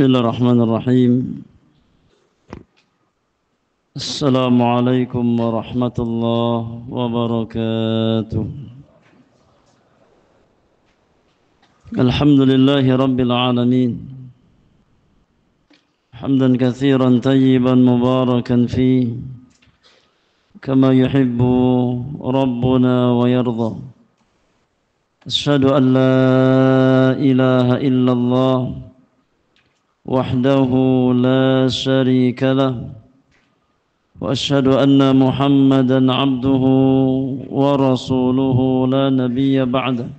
بسم الله الرحمن الرحيم. السلام عليكم ورحمة الله وبركاته. الحمد لله رب العالمين، حمدا كثيرا طيبا مباركا فيه كما يحب ربنا ويرضى. أشهد أن لا إله إلا الله وحده لا شريك له، وأشهد أن محمدا عبده ورسوله لا نبي بعده.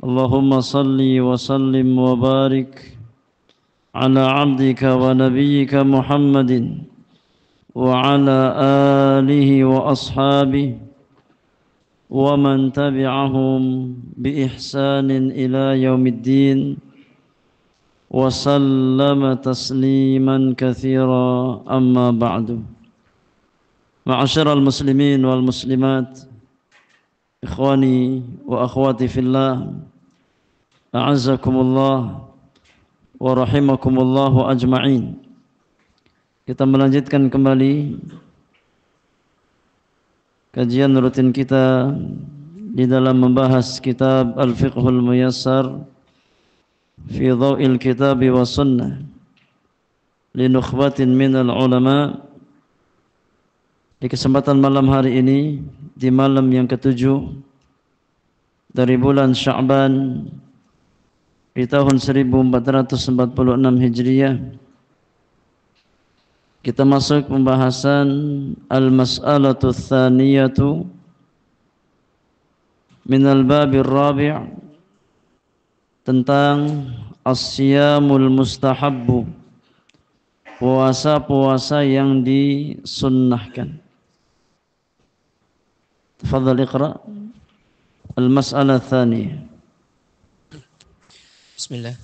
اللهم صل وسلم وبارك على عبدك ونبيك محمد وعلى آله وأصحابه ومن تبعهم بإحسان إلى يوم الدين وسلم تسليما كثيرا. أما بعد، معاشر المسلمين والمسلمات، إخواني وأخواتي في الله، أعزكم الله ورحمكم الله أجمعين. Kita melanjutkan kembali kajian rutin kita di dalam membahas kitab Al-Fiqhul Muyassar fi Dhaw'il Kitabi wa Sunnah li nukhbatin minal ulama. Di kesempatan malam hari ini, di malam yang ketujuh dari bulan Sya'ban di tahun 1446 Hijriah, kita masuk pembahasan al-mas'alatu tsaniyatu minal babir rabi' tentang as-siyamul mustahabbu, puasa-puasa yang disunnahkan. Tafadhal iqra al-mas'alah tsaniyah. Bismillah.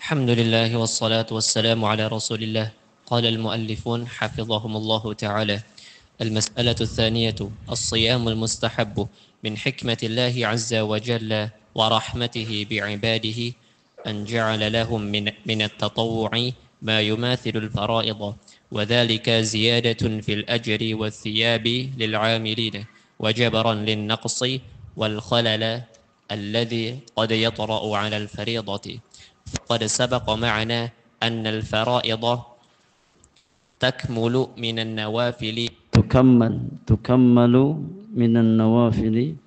Alhamdulillah wassalatu wassalamu ala Rasulillah. Qala al-muallifun hafizahumullahu ta'ala. Al-mas'alatu tsaniyatu as-siyamul mustahabbu min hikmatillahi 'azza wa jalla wa rahmatihi bi'ibadihi an ja'ala lahum min at-tatawwu'i ma yumathilu al-fara'idha wa dhalika ziyadatun fil ajri wath thiyabi lil 'amilina wa jabran lin naqsi wal khalala alladhi qad yatra'u 'ala al-fariidati. Qad sabaqa ma'ana anna al-fara'idha takmulu min an-nawafili tukammalu min an-nawafili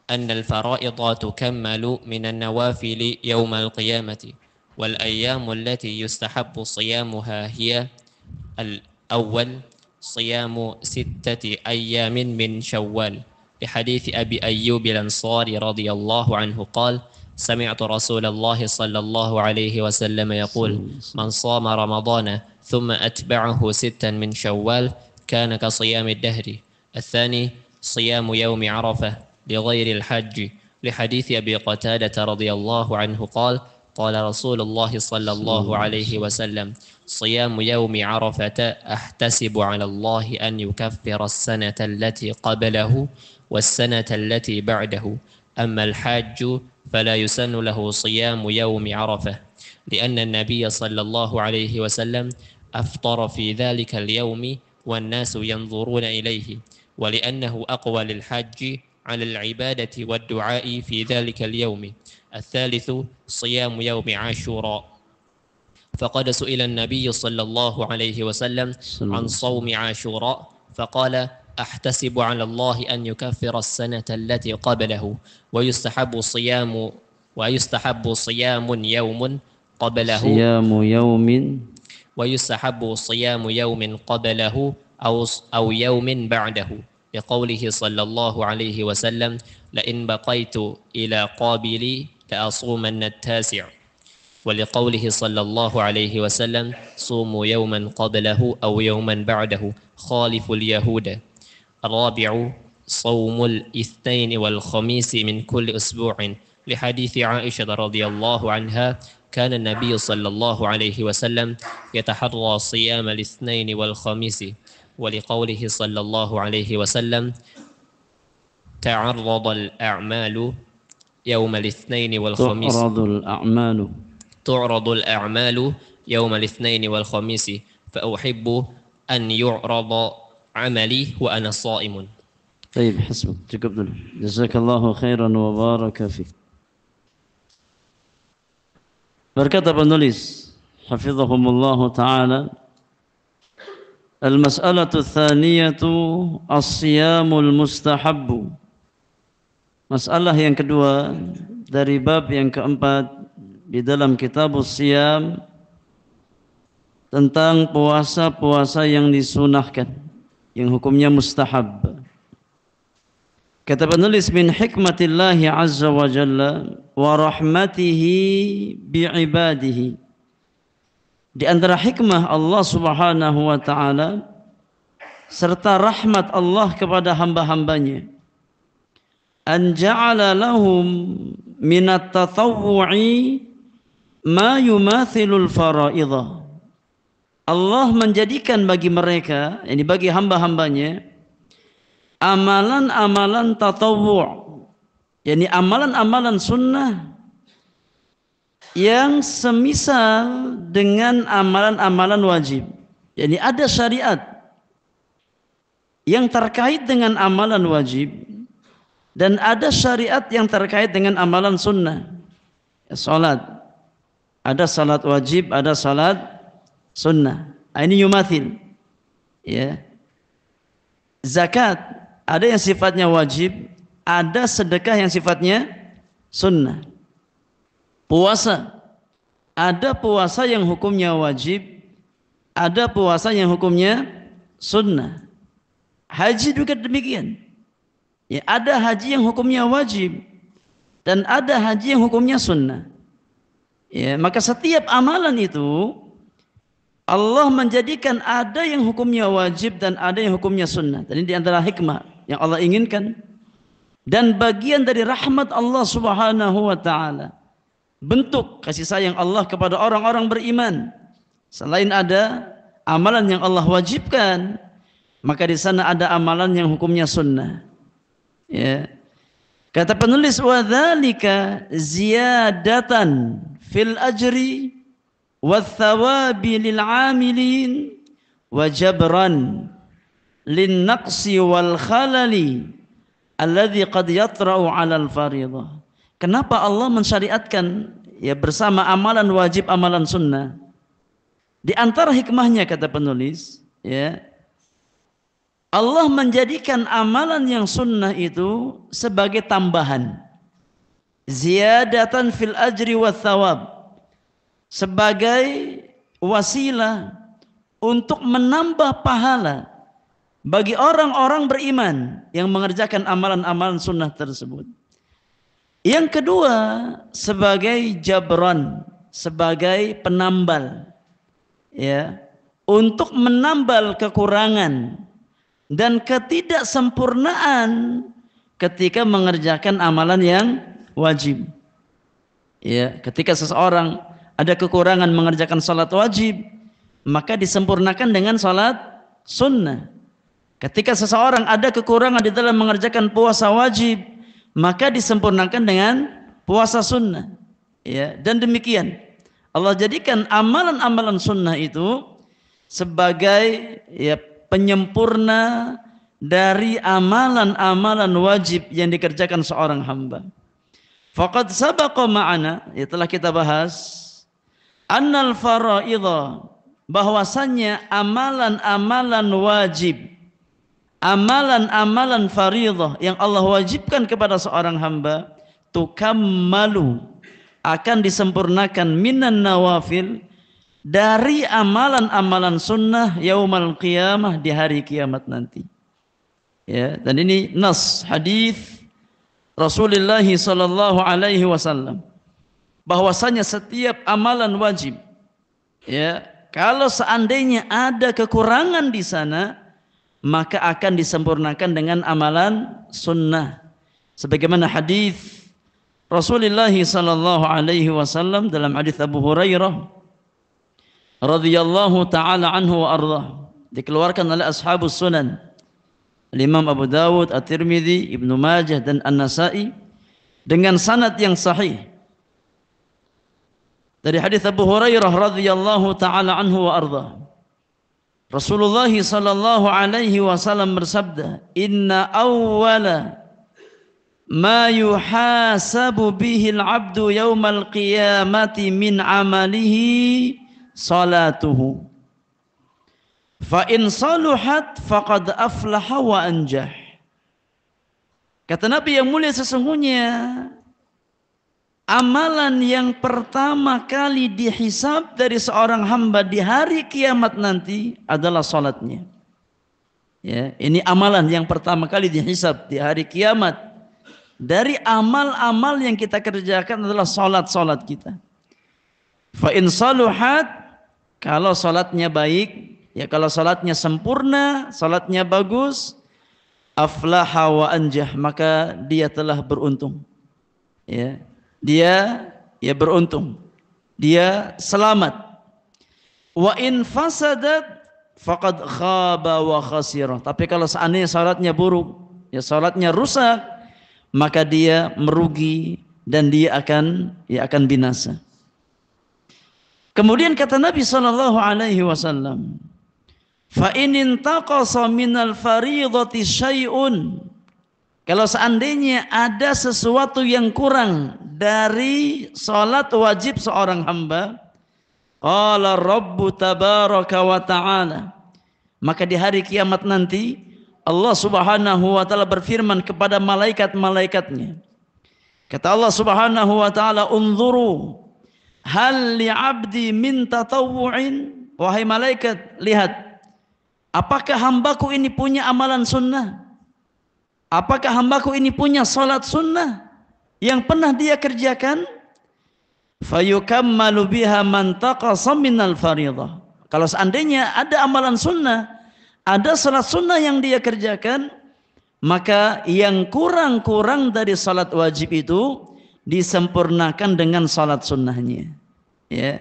أن الفرائض تكمل من النوافل يوم القيامة والأيام التي يستحب صيامها هي الأول صيام 6 أيام من شوال لحديث أبي أيوب الأنصاري رضي الله عنه قال سمعت رسول الله صلى الله عليه وسلم يقول من صام رمضان ثم أتبعه 6 من شوال كان كصيام الدهر. الثاني صيام يوم عرفة لغير الحج لحديث أبي قتادة رضي الله عنه قال قال رسول الله صلى الله عليه وسلم صيام يوم عرفة أحتسب على الله أن يكفر السنة التي قبله والسنة التي بعده. أما الحاج فلا يسن له صيام يوم عرفة لأن النبي صلى الله عليه وسلم أفطر في ذلك اليوم والناس ينظرون إليه ولأنه أقوى للحج على العبادة والدعاء في ذلك اليوم. الثالث صيام يوم عاشوراء فقد سئل النبي صلى الله عليه وسلم عن صوم عاشوراء فقال أحتسب على الله أن يكفر السنة التي قبله ويستحب صيام يوم قبله ويستحب صيام يوم قبله أو يوم بعده لقوله صلى الله عليه وسلم لئن بقيت إلى قابلي لأصومن التاسع ولقوله صلى الله عليه وسلم صوموا يوما قبله أو يوما بعده خالف اليهود. الرابع صوم الاثنين والخميس من كل أسبوع لحديث عائشة رضي الله عنها كان النبي صلى الله عليه وسلم يتحرى صيام الاثنين والخميس ولقوله صلى الله عليه وسلم تعرض الأعمال يوم الاثنين والخميس tu'radul a'malu yawmal itsnaini wal khamisi fa uhibbu an yu'rada amali wa ana sha'imun. Baik, hasbuk. Cukup dulu. Jazakallahu khairan wa baraka fiik. Berkata penulis hafizahumullah taala, al-mas'alatu tsaniyatu as-siyamul mustahabbu. Masalah yang kedua dari bab yang keempat di dalam kitabus siyam tentang puasa-puasa yang disunahkan, yang hukumnya mustahab. Kata penulis, min hikmatillahi azza wa jalla wa rahmatihi bi'ibadihi. Di antara hikmah Allah subhanahu wa ta'ala serta rahmat Allah kepada hamba-hambanya, an ja'ala lahum minat tatawwu'i ma yumathilul faraidah. Allah menjadikan bagi mereka, ini bagi hamba-hambanya, amalan-amalan tatawwu', yakni amalan-amalan sunnah yang semisal dengan amalan-amalan wajib. Yakni ada syariat yang terkait dengan amalan wajib dan ada syariat yang terkait dengan amalan sunnah. Salat, ada salat wajib, ada salat sunnah. Ini yumathil. Ya. Zakat, ada yang sifatnya wajib, ada sedekah yang sifatnya sunnah. Puasa, ada puasa yang hukumnya wajib, ada puasa yang hukumnya sunnah. Haji juga demikian. Ya, ada haji yang hukumnya wajib dan ada haji yang hukumnya sunnah. Ya, maka setiap amalan itu Allah menjadikan ada yang hukumnya wajib dan ada yang hukumnya sunnah. Dan ini di antara hikmah yang Allah inginkan dan bagian dari rahmat Allah subhanahu wa ta'ala. Bentuk kasih sayang Allah kepada orang-orang beriman. Selain ada amalan yang Allah wajibkan, maka di sana ada amalan yang hukumnya sunnah. Ya. Kata penulis, wa dzalika ziyadatan fil ajri wathawabi lil amilin wa jabran lin naqsi wal khalali alladhi qad yatra'u 'alal fariḍah. Kenapa Allah mensyariatkan ya bersama amalan wajib, amalan sunnah? Di antara hikmahnya kata penulis, ya, Allah menjadikan amalan yang sunnah itu sebagai tambahan, ziyadatan fil ajri wath thawab, sebagai wasilah untuk menambah pahala bagi orang-orang beriman yang mengerjakan amalan-amalan sunnah tersebut. Yang kedua, sebagai jabran, sebagai penambal, ya, untuk menambal kekurangan dan ketidaksempurnaan ketika mengerjakan amalan yang wajib. Ya, ketika seseorang ada kekurangan mengerjakan salat wajib, maka disempurnakan dengan salat sunnah. Ketika seseorang ada kekurangan di dalam mengerjakan puasa wajib, maka disempurnakan dengan puasa sunnah. Ya, dan demikian Allah jadikan amalan-amalan sunnah itu sebagai ya penyempurna dari amalan-amalan wajib yang dikerjakan seorang hamba. Faqad sabaqa ma'ana, ya telah kita bahas, annal faraidha, bahwasannya amalan-amalan wajib, amalan-amalan fariidhah yang Allah wajibkan kepada seorang hamba, tukammalu, akan disempurnakan minan nawafil, dari amalan-amalan sunnah yaumal qiyamah, di hari kiamat nanti. Ya, dan ini nas hadis Rasulullah sallallahu alaihi wasallam bahwasanya setiap amalan wajib, ya, kalau seandainya ada kekurangan di sana, maka akan disempurnakan dengan amalan sunnah. Sebagaimana hadis Rasulullah sallallahu alaihi wasallam dalam hadis Abu Hurairah radhiyallahu taala anhu wa ardhah, dikeluarkan oleh ashabus sunan, Imam Abu Dawud, At-Tirmidzi, Ibnu Majah dan An-Nasa'i dengan sanad yang sahih. Dari hadis Abu Hurairah radhiyallahu taala anhu wa arda. Rasulullah sallallahu alaihi wasallam bersabda, "Inna awwala ma yuhasabu bihi al-'abdu yaumal qiyamati min 'amalihi salatuhu. Fa in saluhat faqad aflaha wa anjah." Kata Nabi yang mulia, sesungguhnya amalan yang pertama kali dihisab dari seorang hamba di hari kiamat nanti adalah salatnya. Ya, ini amalan yang pertama kali dihisab di hari kiamat. Dari amal-amal yang kita kerjakan adalah salat-salat kita. Fa in saluhat, kalau salatnya baik, ya kalau salatnya sempurna, salatnya bagus, aflaha wa anjah, maka dia telah beruntung. Ya. Dia beruntung, dia selamat. Wa in fasadat faqad khaba wa khasira. Tapi kalau seandainya salatnya buruk, ya salatnya rusak, maka dia merugi dan dia akan binasa. Kemudian kata Nabi sallallahu alaihi wasallam, fa in intaqasa minal fariidati syai'un, kalau seandainya ada sesuatu yang kurang dari salat wajib seorang hamba, qala rabbu tabaraka wa ta'ala, maka di hari kiamat nanti Allah subhanahu wa ta'ala berfirman kepada malaikat-malaikatnya. Kata Allah subhanahu wa ta'ala, unzuru hal li'abdi min tatawu'in. Wahai malaikat, lihat, apakah hambaku ini punya amalan sunnah? Apakah hambaku ini punya salat sunnah yang pernah dia kerjakan? Fayukammalu biha man taqasa minal fariidah. Kalau seandainya ada amalan sunnah, ada salat sunnah yang dia kerjakan, maka yang kurang-kurang dari salat wajib itu disempurnakan dengan salat sunnahnya. Ya.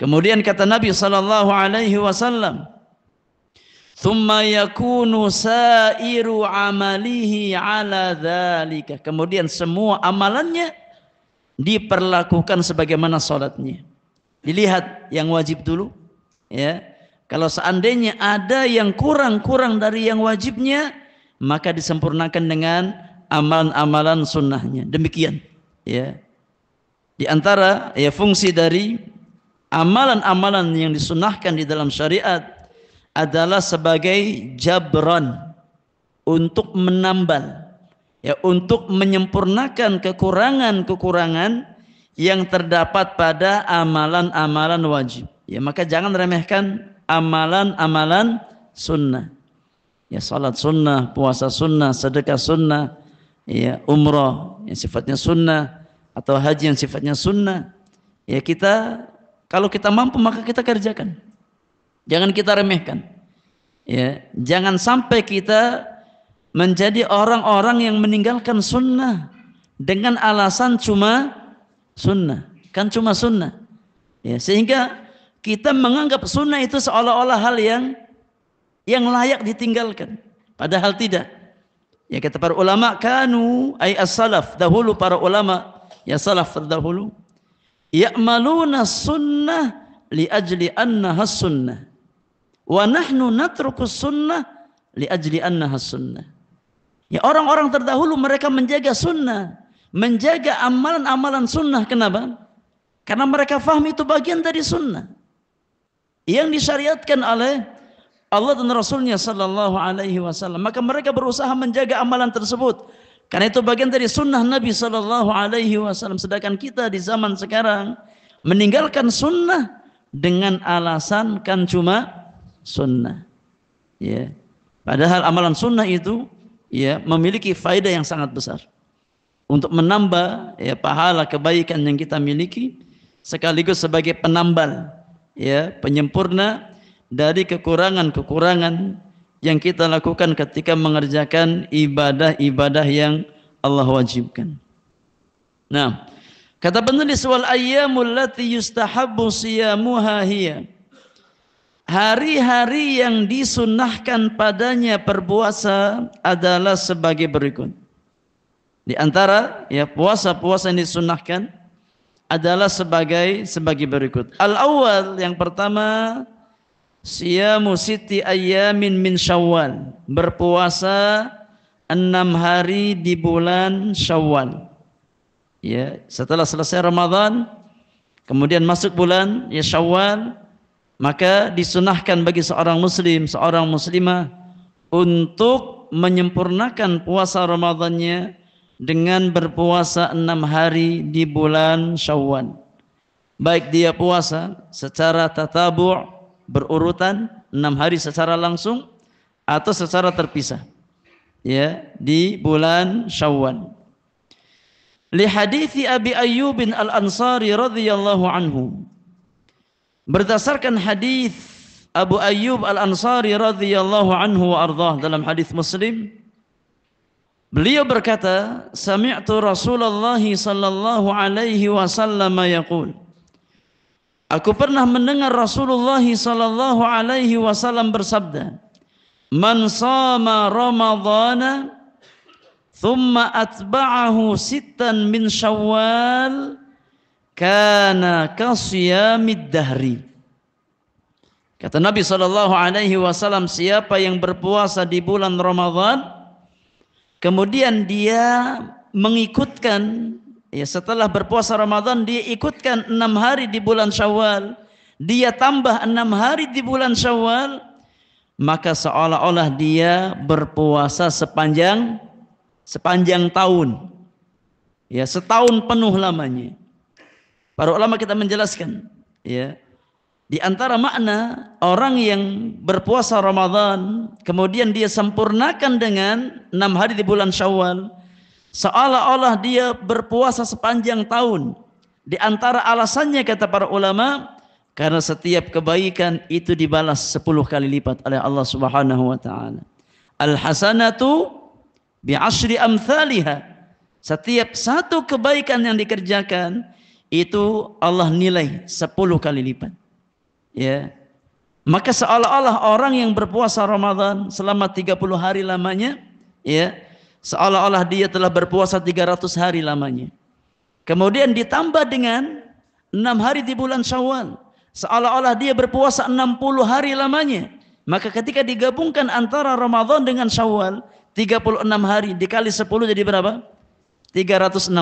Kemudian kata Nabi sallallahu alaihi wasallam, "Tsumma yakunu sa'iru amalihi 'ala dzalika." Kemudian semua amalannya diperlakukan sebagaimana salatnya. Dilihat yang wajib dulu, ya. Kalau seandainya ada yang kurang-kurang dari yang wajibnya, maka disempurnakan dengan amalan-amalan sunnahnya. Demikian, ya. Di antara fungsi dari amalan-amalan yang disunnahkan di dalam syariat adalah sebagai jabran, untuk menambal, ya, untuk menyempurnakan kekurangan-kekurangan yang terdapat pada amalan-amalan wajib. Ya, maka jangan remehkan amalan-amalan sunnah. Ya, salat sunnah, puasa sunnah, sedekah sunnah, ya, umrah yang sifatnya sunnah, atau haji yang sifatnya sunnah. Ya, kalau kita mampu maka kita kerjakan. Jangan kita remehkan. Ya, jangan sampai kita menjadi orang-orang yang meninggalkan sunnah dengan alasan cuma sunnah. Kan cuma sunnah. Ya, sehingga kita menganggap sunnah itu seolah-olah hal yang layak ditinggalkan. Padahal tidak. Ya, kata para ulama, kanu ay as-salaf, dahulu para ulama, ya salaf terdahulu, ya'maluna sunnah li ajli annaha sunnah. Wa nahnu natrukus sunnah li ajli annaha sunnah. Ya, orang-orang terdahulu mereka menjaga sunnah, menjaga amalan-amalan sunnah. Kenapa? Karena mereka faham itu bagian dari sunnah yang disyariatkan oleh Allah dan Rasulnya sallallahu alaihi wasallam. Maka mereka berusaha menjaga amalan tersebut, karena itu bagian dari sunnah Nabi sallallahu alaihi wasallam. Sedangkan kita di zaman sekarang meninggalkan sunnah dengan alasan kan cuma sunnah. Ya. Padahal amalan sunnah itu, ya, memiliki faedah yang sangat besar untuk menambah, ya, pahala kebaikan yang kita miliki, sekaligus sebagai penambal, ya, penyempurna dari kekurangan-kekurangan yang kita lakukan ketika mengerjakan ibadah-ibadah yang Allah wajibkan. Nah, kata penulis, wal ayyamul lati yustahabbu siyamuha hiya, hari-hari yang disunnahkan padanya berpuasa adalah sebagai berikut. Di antara, ya, puasa-puasa yang disunnahkan adalah sebagai berikut. Al-awwal, yang pertama, siyamu siti ayyamin min Syawal, berpuasa 6 hari di bulan Syawal. Ya, setelah selesai Ramadan, kemudian masuk bulan ya Syawal, maka disunahkan bagi seorang muslim, seorang muslimah untuk menyempurnakan puasa Ramadannya dengan berpuasa 6 hari di bulan Syawal. Baik dia puasa secara tatabu' berurutan 6 hari secara langsung atau secara terpisah. Ya, di bulan Syawal. Li hadithi Abi Ayyub Al-Ansari radhiyallahu anhu. Berdasarkan hadis Abu Ayyub Al-Ansari radhiyallahu anhu wa ardhah dalam hadis Muslim, beliau berkata, sami'tu Rasulullah sallallahu alaihi wasallam yaqul. Aku pernah mendengar Rasulullah sallallahu alaihi wasallam bersabda, man shama Ramadhana thumma atba'ahu sittan min Syawal kana kasiyamid dahri. Kata Nabi sallallahu alaihi wasallam, siapa yang berpuasa di bulan Ramadan kemudian dia mengikutkan, ya, setelah berpuasa Ramadan dia ikutkan 6 hari di bulan Syawal, dia tambah 6 hari di bulan Syawal, maka seolah-olah dia berpuasa sepanjang tahun. Ya, setahun penuh lamanya. Para ulama kita menjelaskan, ya, di antara makna orang yang berpuasa Ramadan kemudian dia sempurnakan dengan 6 hari di bulan Syawal, seolah-olah dia berpuasa sepanjang tahun. Di antara alasannya kata para ulama, karena setiap kebaikan itu dibalas 10 kali lipat oleh Allah Subhanahu wa taala. Al-hasanatu bi'ashri amthaliha. Setiap satu kebaikan yang dikerjakan itu Allah nilai 10 kali lipat. Ya. Maka seolah-olah orang yang berpuasa Ramadan selama 30 hari lamanya, ya, seolah-olah dia telah berpuasa 300 hari lamanya. Kemudian ditambah dengan 6 hari di bulan Syawal, seolah-olah dia berpuasa 60 hari lamanya. Maka ketika digabungkan antara Ramadan dengan Syawal, 36 hari dikali 10 jadi berapa? 360.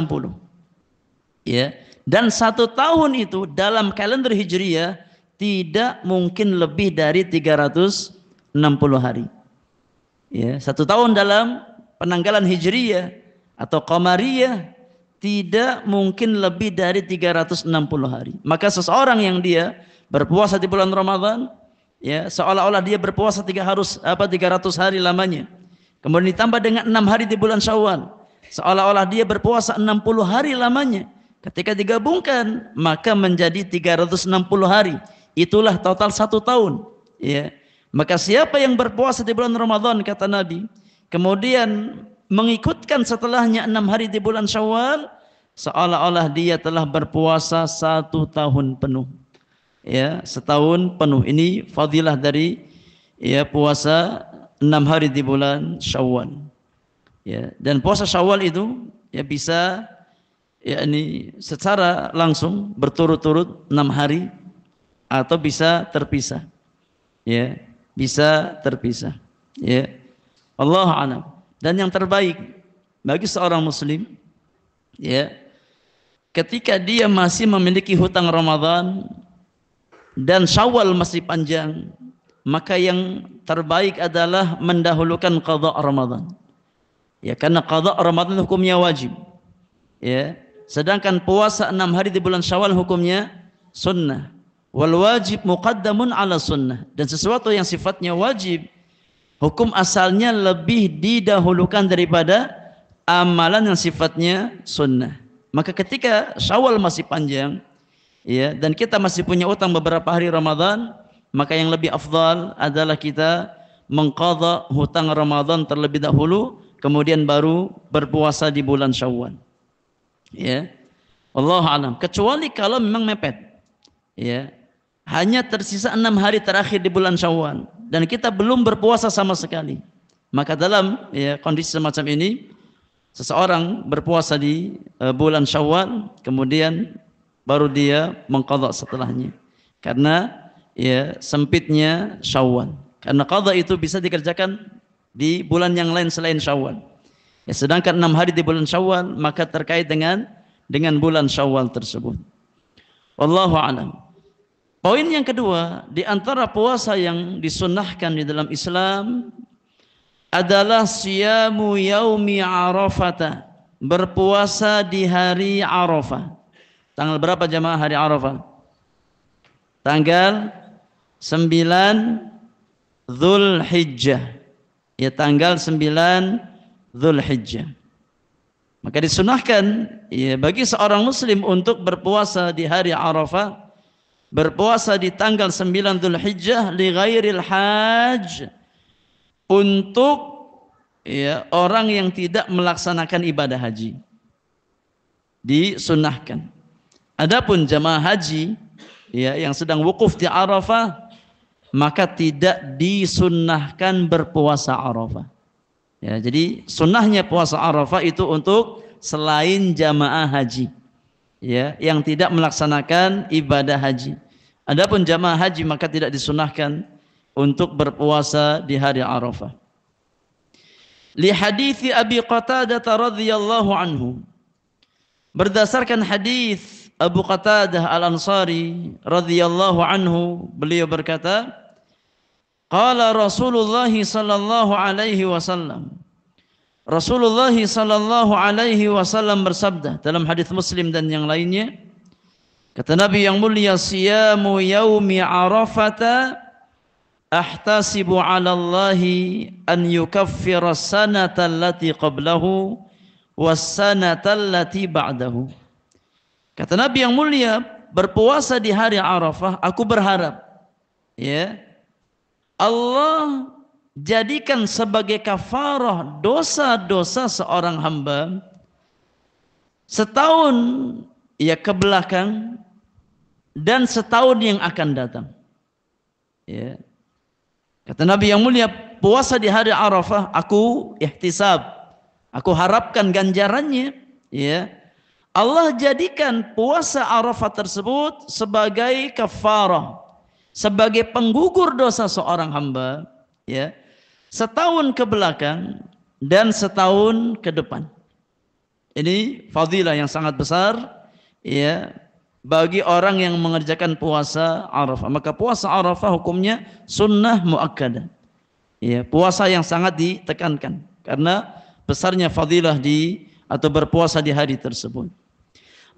Ya. Dan 1 tahun itu dalam kalender Hijriyah tidak mungkin lebih dari 360 hari. Ya, 1 tahun dalam penanggalan Hijriyah atau Qamariyah tidak mungkin lebih dari 360 hari. Maka seseorang yang dia berpuasa di bulan Ramadan, ya, seolah-olah dia berpuasa 300 hari lamanya. Kemudian ditambah dengan 6 hari di bulan Syawal, seolah-olah dia berpuasa 60 hari lamanya. Ketika digabungkan maka menjadi 360 hari. Itulah total 1 tahun. Ya. Maka siapa yang berpuasa di bulan Ramadan kata Nabi, kemudian mengikutkan setelahnya 6 hari di bulan Syawal, seolah-olah dia telah berpuasa 1 tahun penuh. Ya, setahun penuh. Ini fadilah dari, ya, puasa 6 hari di bulan Syawal. Ya, dan puasa Syawal itu ya bisa, ya, ini secara langsung berturut-turut 6 hari atau bisa terpisah. Ya, bisa terpisah. Ya. Allahu a'lam. Dan yang terbaik bagi seorang muslim, ya, ketika dia masih memiliki hutang Ramadan dan Syawal masih panjang, maka yang terbaik adalah mendahulukan qada Ramadan. Ya, karena qada Ramadan hukumnya wajib. Ya. Sedangkan puasa 6 hari di bulan Syawal hukumnya sunnah. Wal wajib muqaddamun ala sunnah. Dan sesuatu yang sifatnya wajib, hukum asalnya lebih didahulukan daripada amalan yang sifatnya sunnah. Maka ketika Syawal masih panjang, ya, dan kita masih punya utang beberapa hari Ramadan, maka yang lebih afdal adalah kita mengqadha hutang Ramadan terlebih dahulu, kemudian baru berpuasa di bulan Syawal. Ya. Wallahu a'lam. Kecuali kalau memang mepet. Ya. Hanya tersisa 6 hari terakhir di bulan Syawal dan kita belum berpuasa sama sekali. Maka dalam, ya, kondisi semacam ini, seseorang berpuasa di bulan Syawal, kemudian baru dia mengqadha setelahnya. Karena ya sempitnya Syawal. Karena qadha itu bisa dikerjakan di bulan yang lain selain Syawal. Ya, sedangkan 6 hari di bulan Syawal maka terkait dengan bulan Syawal tersebut. Wallahu a'lam. Poin yang kedua, di antara puasa yang disunnahkan di dalam Islam adalah siyamu yaumi Arafah, berpuasa di hari Arafah. Tanggal berapa jamaah hari Arafah? Tanggal 9 Dzulhijjah. Ya, tanggal 9 Dzulhijjah. Maka disunahkan ya bagi seorang muslim untuk berpuasa di hari Arafah, berpuasa di tanggal 9 Dzulhijjah li ghairil hajj, untuk ya orang yang tidak melaksanakan ibadah haji. Disunahkan. Adapun jamaah haji ya yang sedang wukuf di Arafah, maka tidak disunnahkan berpuasa Arafah. Ya, jadi sunnahnya puasa Arafah itu untuk selain jamaah haji, ya, yang tidak melaksanakan ibadah haji. Adapun jamaah haji maka tidak disunnahkan untuk berpuasa di hari Arafah. Li hadithi Abi Qatadah radhiyallahu anhu. Berdasarkan hadis Abu Qatadah Al-Ansari radhiyallahu anhu, beliau berkata, qala Rasulullah sallallahu alaihi wasallam. Rasulullah sallallahu alaihi wasallam bersabda dalam hadis Muslim dan yang lainnya, kata Nabi yang mulia, siyamu yaumi Arafata ahtasibu 'ala Allahi an yukaffira as-sanata allati qablahu was-sanata allati ba'dahu. Kata Nabi yang mulia, berpuasa di hari Arafah, aku berharap ya Allah jadikan sebagai kafarah dosa-dosa seorang hamba setahun ya ke belakang dan setahun yang akan datang. Ya. Kata Nabi yang mulia, puasa di hari Arafah aku ihtisab, aku harapkan ganjarannya, ya. Allah jadikan puasa Arafah tersebut sebagai kafarah, sebagai penggugur dosa seorang hamba, ya, setahun ke belakang dan setahun ke depan. Ini fadilah yang sangat besar, ya, bagi orang yang mengerjakan puasa Arafah. Maka puasa Arafah hukumnya sunnah muakkadah, ya, puasa yang sangat ditekankan karena besarnya fadilah atau berpuasa di hari tersebut.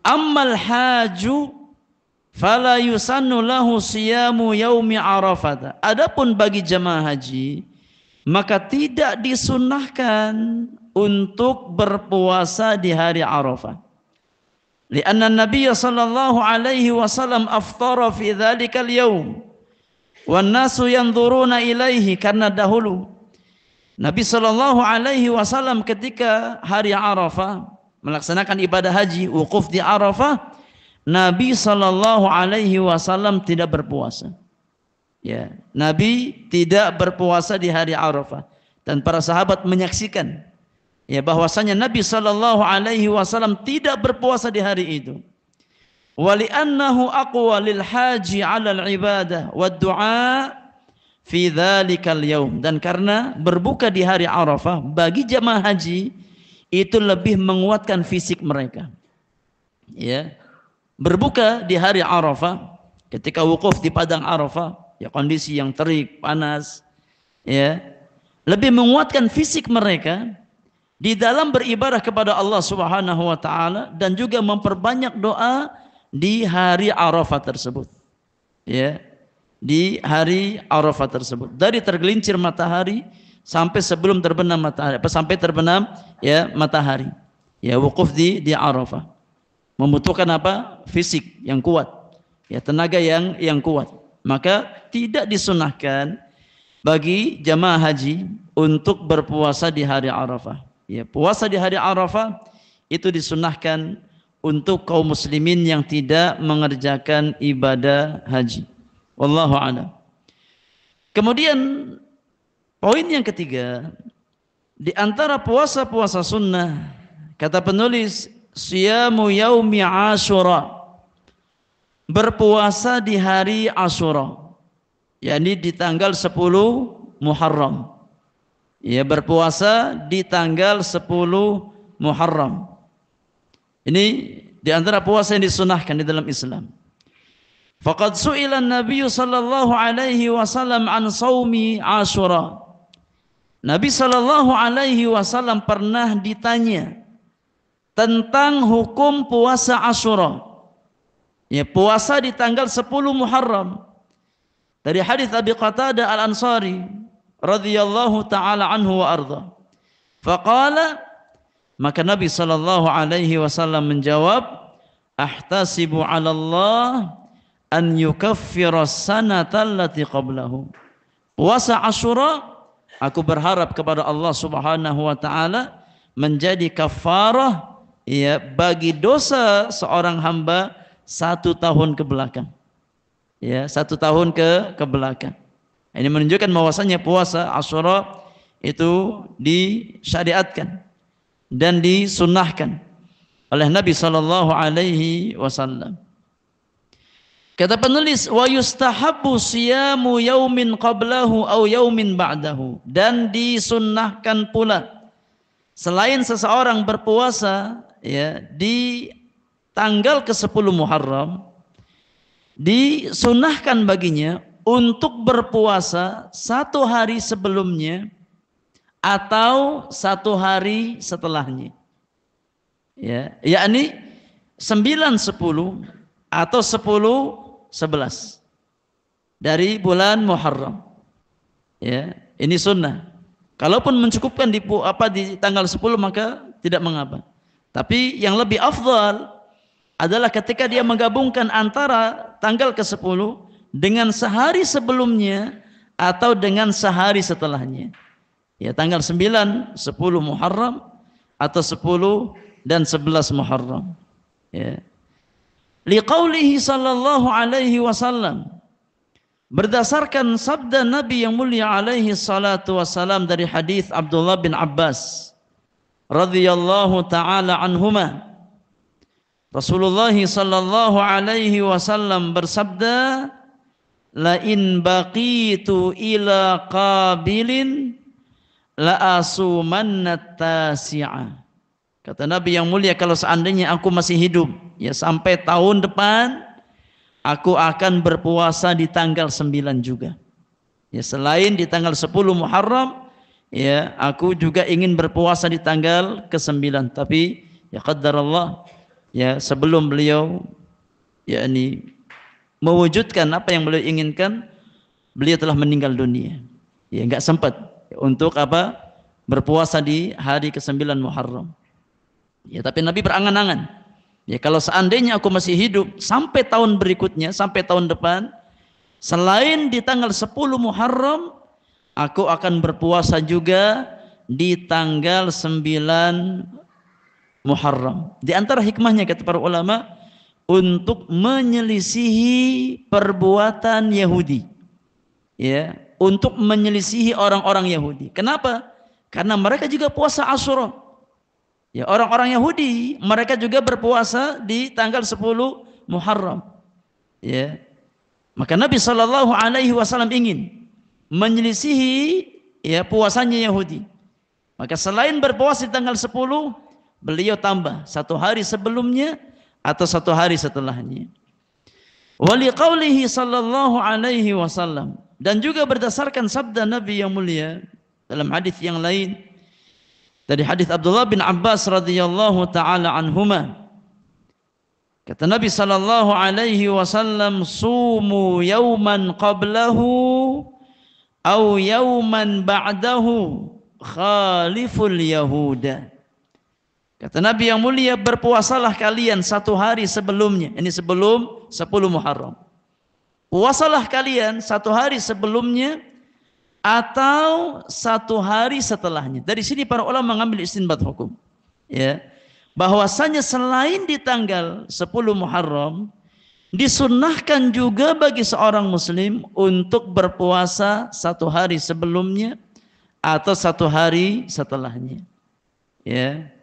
Ammal haju fala yusannu lahu siyamu yaumi Arafah. Adapun bagi jamaah haji, maka tidak disunnahkan untuk berpuasa di hari Arafah. Lianna Nabi sallallahu alaihi wasallam aftara fi dzalikal yaum wan nasu yanzuruna ilaihi, karena dahulu Nabi sallallahu alaihi wasallam ketika hari Arafah melaksanakan ibadah haji, wukuf di Arafah, Nabi sallallahu alaihi wasallam tidak berpuasa. Ya, Nabi tidak berpuasa di hari Arafah dan para sahabat menyaksikan ya bahwasanya Nabi sallallahu alaihi wasallam tidak berpuasa di hari itu. Wali annahu aqwa lil haji 'ala al ibadah wad du'a fi dzalikal yaum, dan karena berbuka di hari Arafah bagi jamaah haji itu lebih menguatkan fisik mereka. Ya. Berbuka di hari Arafah ketika wukuf di padang Arafah, ya kondisi yang terik, panas, ya, lebih menguatkan fisik mereka di dalam beribadah kepada Allah Subhanahu wa taala dan juga memperbanyak doa di hari Arafah tersebut. Ya. Di hari Arafah tersebut, dari tergelincir matahari sampai sebelum terbenam matahari, sampai terbenam ya matahari. Ya, wukuf di Arafah membutuhkan apa? Fisik yang kuat, ya, tenaga yang kuat. Maka tidak disunahkan bagi jamaah haji untuk berpuasa di hari Arafah. Ya, puasa di hari Arafah itu disunahkan untuk kaum muslimin yang tidak mengerjakan ibadah haji. Wallahu a'lam. Kemudian poin yang ketiga, di antara puasa-puasa sunnah, kata penulis, siyamu yaumi Asyura, berpuasa di hari Asyura, yakni di tanggal 10 Muharram. Ya, berpuasa di tanggal 10 Muharram. Ini di antara puasa yang disunahkan di dalam Islam. Faqad su'ila an-nabiy sallallahu alaihi wasallam an shaumi Asyura. Nabi sallallahu alaihi wasallam pernah ditanya tentang hukum puasa Asyura. Ya, puasa di tanggal 10 Muharram. Dari hadis Abi Qatadah Al-Ansari radhiyallahu taala anhu wa arda. Faqala, maka Nabi sallallahu alaihi wasallam menjawab, ahtasibu 'ala Allah an yukaffira sanata allati qablahu. Puasa Asyura, aku berharap kepada Allah Subhanahu wa taala menjadi kafarah ya bagi dosa seorang hamba 1 tahun ke belakang. Ya, 1 tahun ke belakang. Ini menunjukkan bahwasanya puasa Asyura itu disyariatkan dan disunnahkan oleh Nabi sallallahu alaihi wasallam. Kata penulis, wa yustahabbu siyamu yaumin qablahu aw yaumin ba'dahu, dan disunnahkan pula selain seseorang berpuasa ya di tanggal ke-10 Muharram, disunnahkan baginya untuk berpuasa 1 hari sebelumnya atau 1 hari setelahnya. Ya, yakni 9, 10 atau 10, 11 dari bulan Muharram. Ya, ini sunnah. Kalaupun mencukupkan di tanggal 10 maka tidak mengapa. Tapi yang lebih afdal adalah ketika dia menggabungkan antara tanggal ke-10 dengan sehari sebelumnya atau dengan sehari setelahnya. Ya, tanggal 9, 10 Muharram atau 10 dan 11 Muharram. Ya. Liqaulihi sallallahu alaihi wasallam, berdasarkan sabda Nabi yang mulia alaihi salatu wasalam dari hadis Abdullah bin Abbas radhiyallahu taala anhuma, Rasulullah sallallahu alaihi wasallam bersabda, la in baqitu ila qabilin la asumanna tasi'ah. Kata Nabi yang mulia, kalau seandainya aku masih hidup ya sampai tahun depan, aku akan berpuasa di tanggal 9 juga. Ya, selain di tanggal 10 Muharram, ya aku juga ingin berpuasa di tanggal ke-9. Tapi ya qaddarallah, ya sebelum beliau yakni mewujudkan apa yang beliau inginkan, beliau telah meninggal dunia. Ya, enggak sempat untuk berpuasa di hari ke-9 Muharram. Ya, tapi Nabi berangan-angan, ya kalau seandainya aku masih hidup sampai tahun berikutnya, sampai tahun depan, selain di tanggal 10 Muharram, aku akan berpuasa juga di tanggal 9 Muharram. Di antara hikmahnya kata para ulama, untuk menyelisihi perbuatan Yahudi. Ya, untuk menyelisihi orang-orang Yahudi. Kenapa? Karena mereka juga puasa Asyura. Ya, orang-orang Yahudi mereka juga berpuasa di tanggal 10 Muharram. Ya. Maka Nabi sallallahu alaihi wasallam ingin menyelisihi ya puasanya Yahudi. Maka selain berpuasa di tanggal 10, beliau tambah 1 hari sebelumnya atau 1 hari setelahnya. Wa liqaulihi sallallahu alaihi wasallam, dan juga berdasarkan sabda Nabi yang mulia dalam hadis yang lain dari hadis Abdullah bin Abbas radhiyallahu taala anhuma, kata Nabi sallallahu alaihi wasallam, sumu yauman qablahu aw yauman ba'dahu khaliful yahuda. Kata Nabi yang mulia, berpuasalah kalian 1 hari sebelumnya, ini sebelum 10 Muharram. Puasalah kalian 1 hari sebelumnya atau 1 hari setelahnya. Dari sini para ulama mengambil istinbat hukum, ya, bahwasanya selain di tanggal 10 Muharram, disunnahkan juga bagi seorang muslim untuk berpuasa 1 hari sebelumnya atau 1 hari setelahnya. Ya.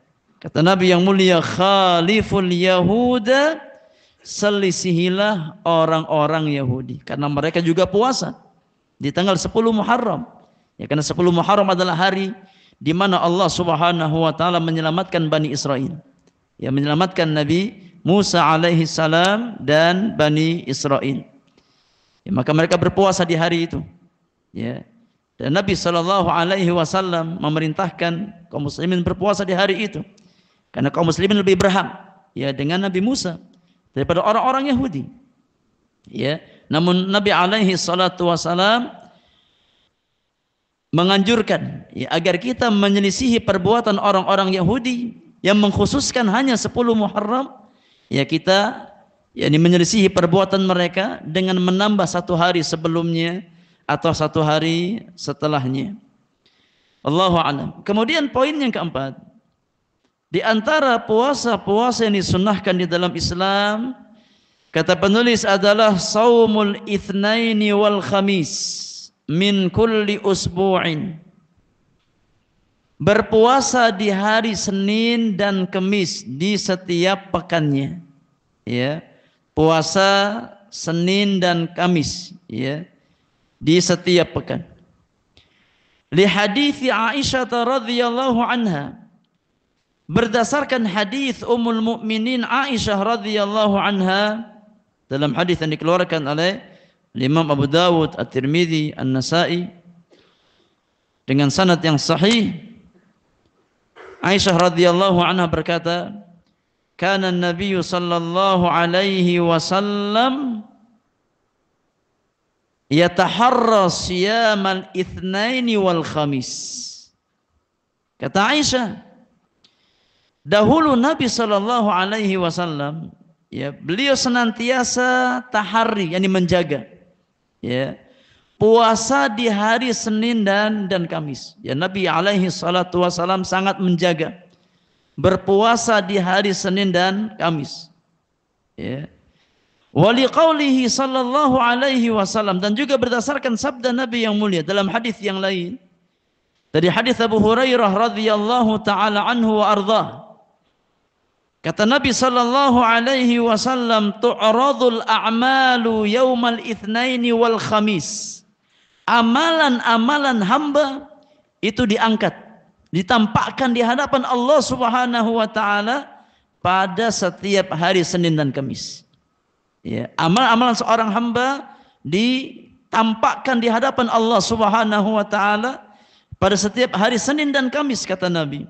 Kata Nabi yang mulia, khaliful yahuda selisihilah orang-orang Yahudi karena mereka juga puasa di tanggal 10 Muharram. Ya, karena 10 Muharram adalah hari di mana Allah Subhanahu wa taala menyelamatkan Bani Israel. Ya, menyelamatkan Nabi Musa alaihi salam dan Bani Israel. Ya, maka mereka berpuasa di hari itu. Ya. Dan Nabi sallallahu alaihi wasallam memerintahkan kaum muslimin berpuasa di hari itu. Karena kaum muslimin lebih berhak ya dengan Nabi Musa daripada orang-orang Yahudi. Ya, namun Nabi alaihi salatu wasallam menganjurkan ya, agar kita menyelisihi perbuatan orang-orang Yahudi yang mengkhususkan hanya 10 Muharram, ya kita yakni menyelisihi perbuatan mereka dengan menambah 1 hari sebelumnya atau 1 hari setelahnya. Allahu a'lam. Kemudian poin yang keempat, di antara puasa-puasa yang disunnahkan di dalam Islam, kata penulis adalah saumul itsnaini wal khamis min kulli usbu'in. Berpuasa di hari Senin dan Kamis di setiap pekannya. Ya. Puasa Senin dan Kamis ya di setiap pekan. Li hadits Aisyah radhiyallahu anha. Berdasarkan hadis Ummul Mukminin Aisyah radhiyallahu anha dalam hadis yang dikeluarkan oleh Imam Abu Dawud, At-Tirmidzi, An-Nasa'i dengan sanad yang sahih, Aisyah radhiyallahu anha berkata, "Kana an-nabiy sallallahu alaihi wasallam yataharra siyamal itsnaini wal khamis." Kata Aisyah, dahulu Nabi sallallahu alaihi wasallam ya, beliau senantiasa tahari, yakni menjaga ya, puasa di hari Senin dan Kamis. Ya, Nabi alaihi salatu wasallam sangat menjaga berpuasa di hari Senin dan Kamis. Ya. Wa liqaulihi sallallahu alaihi wasallam, dan juga berdasarkan sabda Nabi yang mulia dalam hadis yang lain. Dari hadis Abu Hurairah radhiyallahu taala anhu wa ardhah. Kata Nabi sallallahu alaihi wasallam, tu'radul a'malu yaumal itsnaini wal khamis. Amalan-amalan hamba itu diangkat, ditampakkan di hadapan Allah Subhanahu wa taala pada setiap hari Senin dan Kamis. Ya, amalan-amalan seorang hamba ditampakkan di hadapan Allah Subhanahu wa taala pada setiap hari Senin dan Kamis, kata Nabi.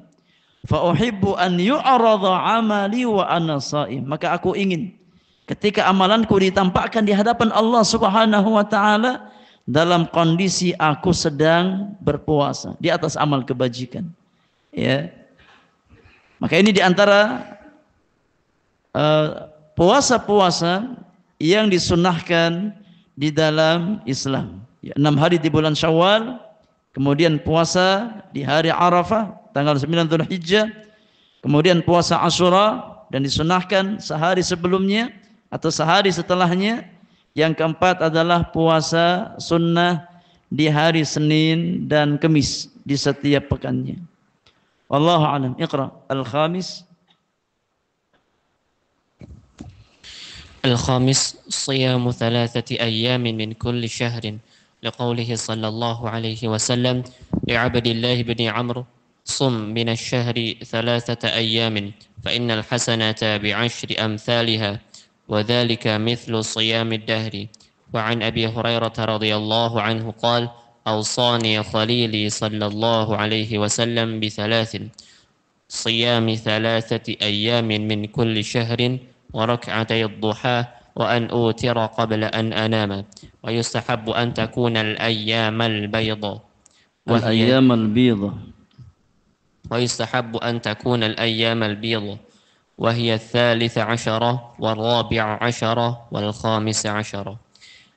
Fa uhibbu an yu'rada amali wa ana shaim. Maka aku ingin ketika amalanku ditampakkan di hadapan Allah Subhanahu wa taala dalam kondisi aku sedang berpuasa di atas amal kebajikan. Ya. Maka ini di antara puasa-puasa yang disunnahkan di dalam Islam. Ya, 6 hari di bulan Syawal, kemudian puasa di hari Arafah tanggal 9 Dzulhijjah, kemudian puasa Asyura dan disunnahkan sehari sebelumnya atau sehari setelahnya. Yang keempat adalah puasa sunnah di hari Senin dan Kamis di setiap pekannya. Wallahu a'lam. Iqra al-khamis. Al-khamis siyamu 3 ayyamin min kulli syahrin liqaulihi sallallahu alaihi wasallam li 'abdillahi bin Amr صم من الشهر 3 أيام فإن الحسنة بعشر أمثالها وذلك مثل صيام الدهر. وعن أبي هريرة رضي الله عنه قال أوصاني خليلي صلى الله عليه وسلم ب3: صيام 3 أيام من كل شهر وركعتي الضحى وأن أوتر قبل أن أنام ويستحب أن تكون الأيام البيضاء ويستحب أن تكون الأيام البيض وهي 13 و14 و15.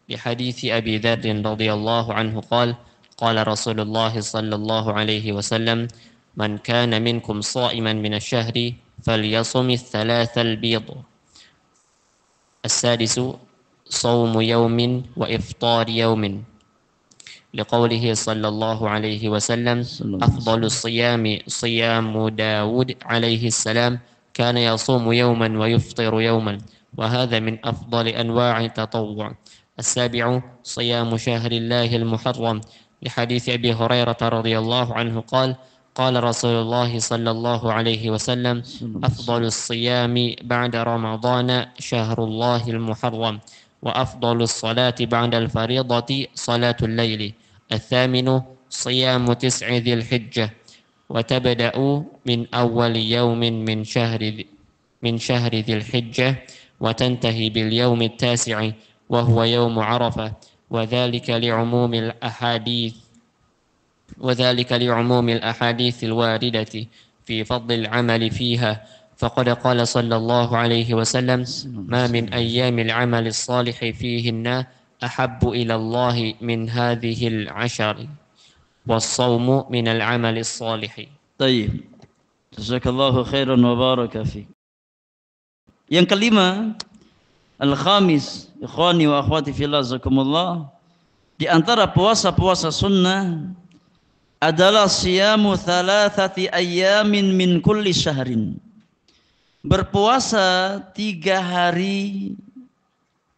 لحديث أبي ذر رضي الله عنه قال قال رسول الله صلى الله عليه وسلم من كان منكم صائما من الشهر فليصم 3 البيض. السادس صوم يوم وإفطار يوم لقوله صلى الله عليه وسلم أفضل الصيام صيام داود عليه السلام كان يصوم يوما ويفطر يوما وهذا من أفضل أنواع التطوع. السابع صيام شهر الله المحرم لحديث أبي هريرة رضي الله عنه قال قال رسول الله صلى الله عليه وسلم أفضل الصيام بعد رمضان شهر الله المحرم وأفضل الصلاة بعد الفريضة صلاة الليل. الثامن صيام 9 ذي الحجة وتبدأ من أول يوم من شهر ذي الحجة وتنتهي باليوم التاسع وهو يوم عرفة وذلك لعموم الأحاديث الواردة في فضل العمل فيها فقد قال صلى الله عليه وسلم ما من أيام العمل الصالح فيهن أحب إلى الله من هذه العشر والصوم من العمل الصالح. طيب jazakallahu khairan wa baraka fiik. Yang kelima, al-khamis, ikhwani wa akhwati fillah jazakumullah, di antara puasa-puasa sunnah adalah siyamu thalathati ayyamin min kulli syahrin. Berpuasa 3 hari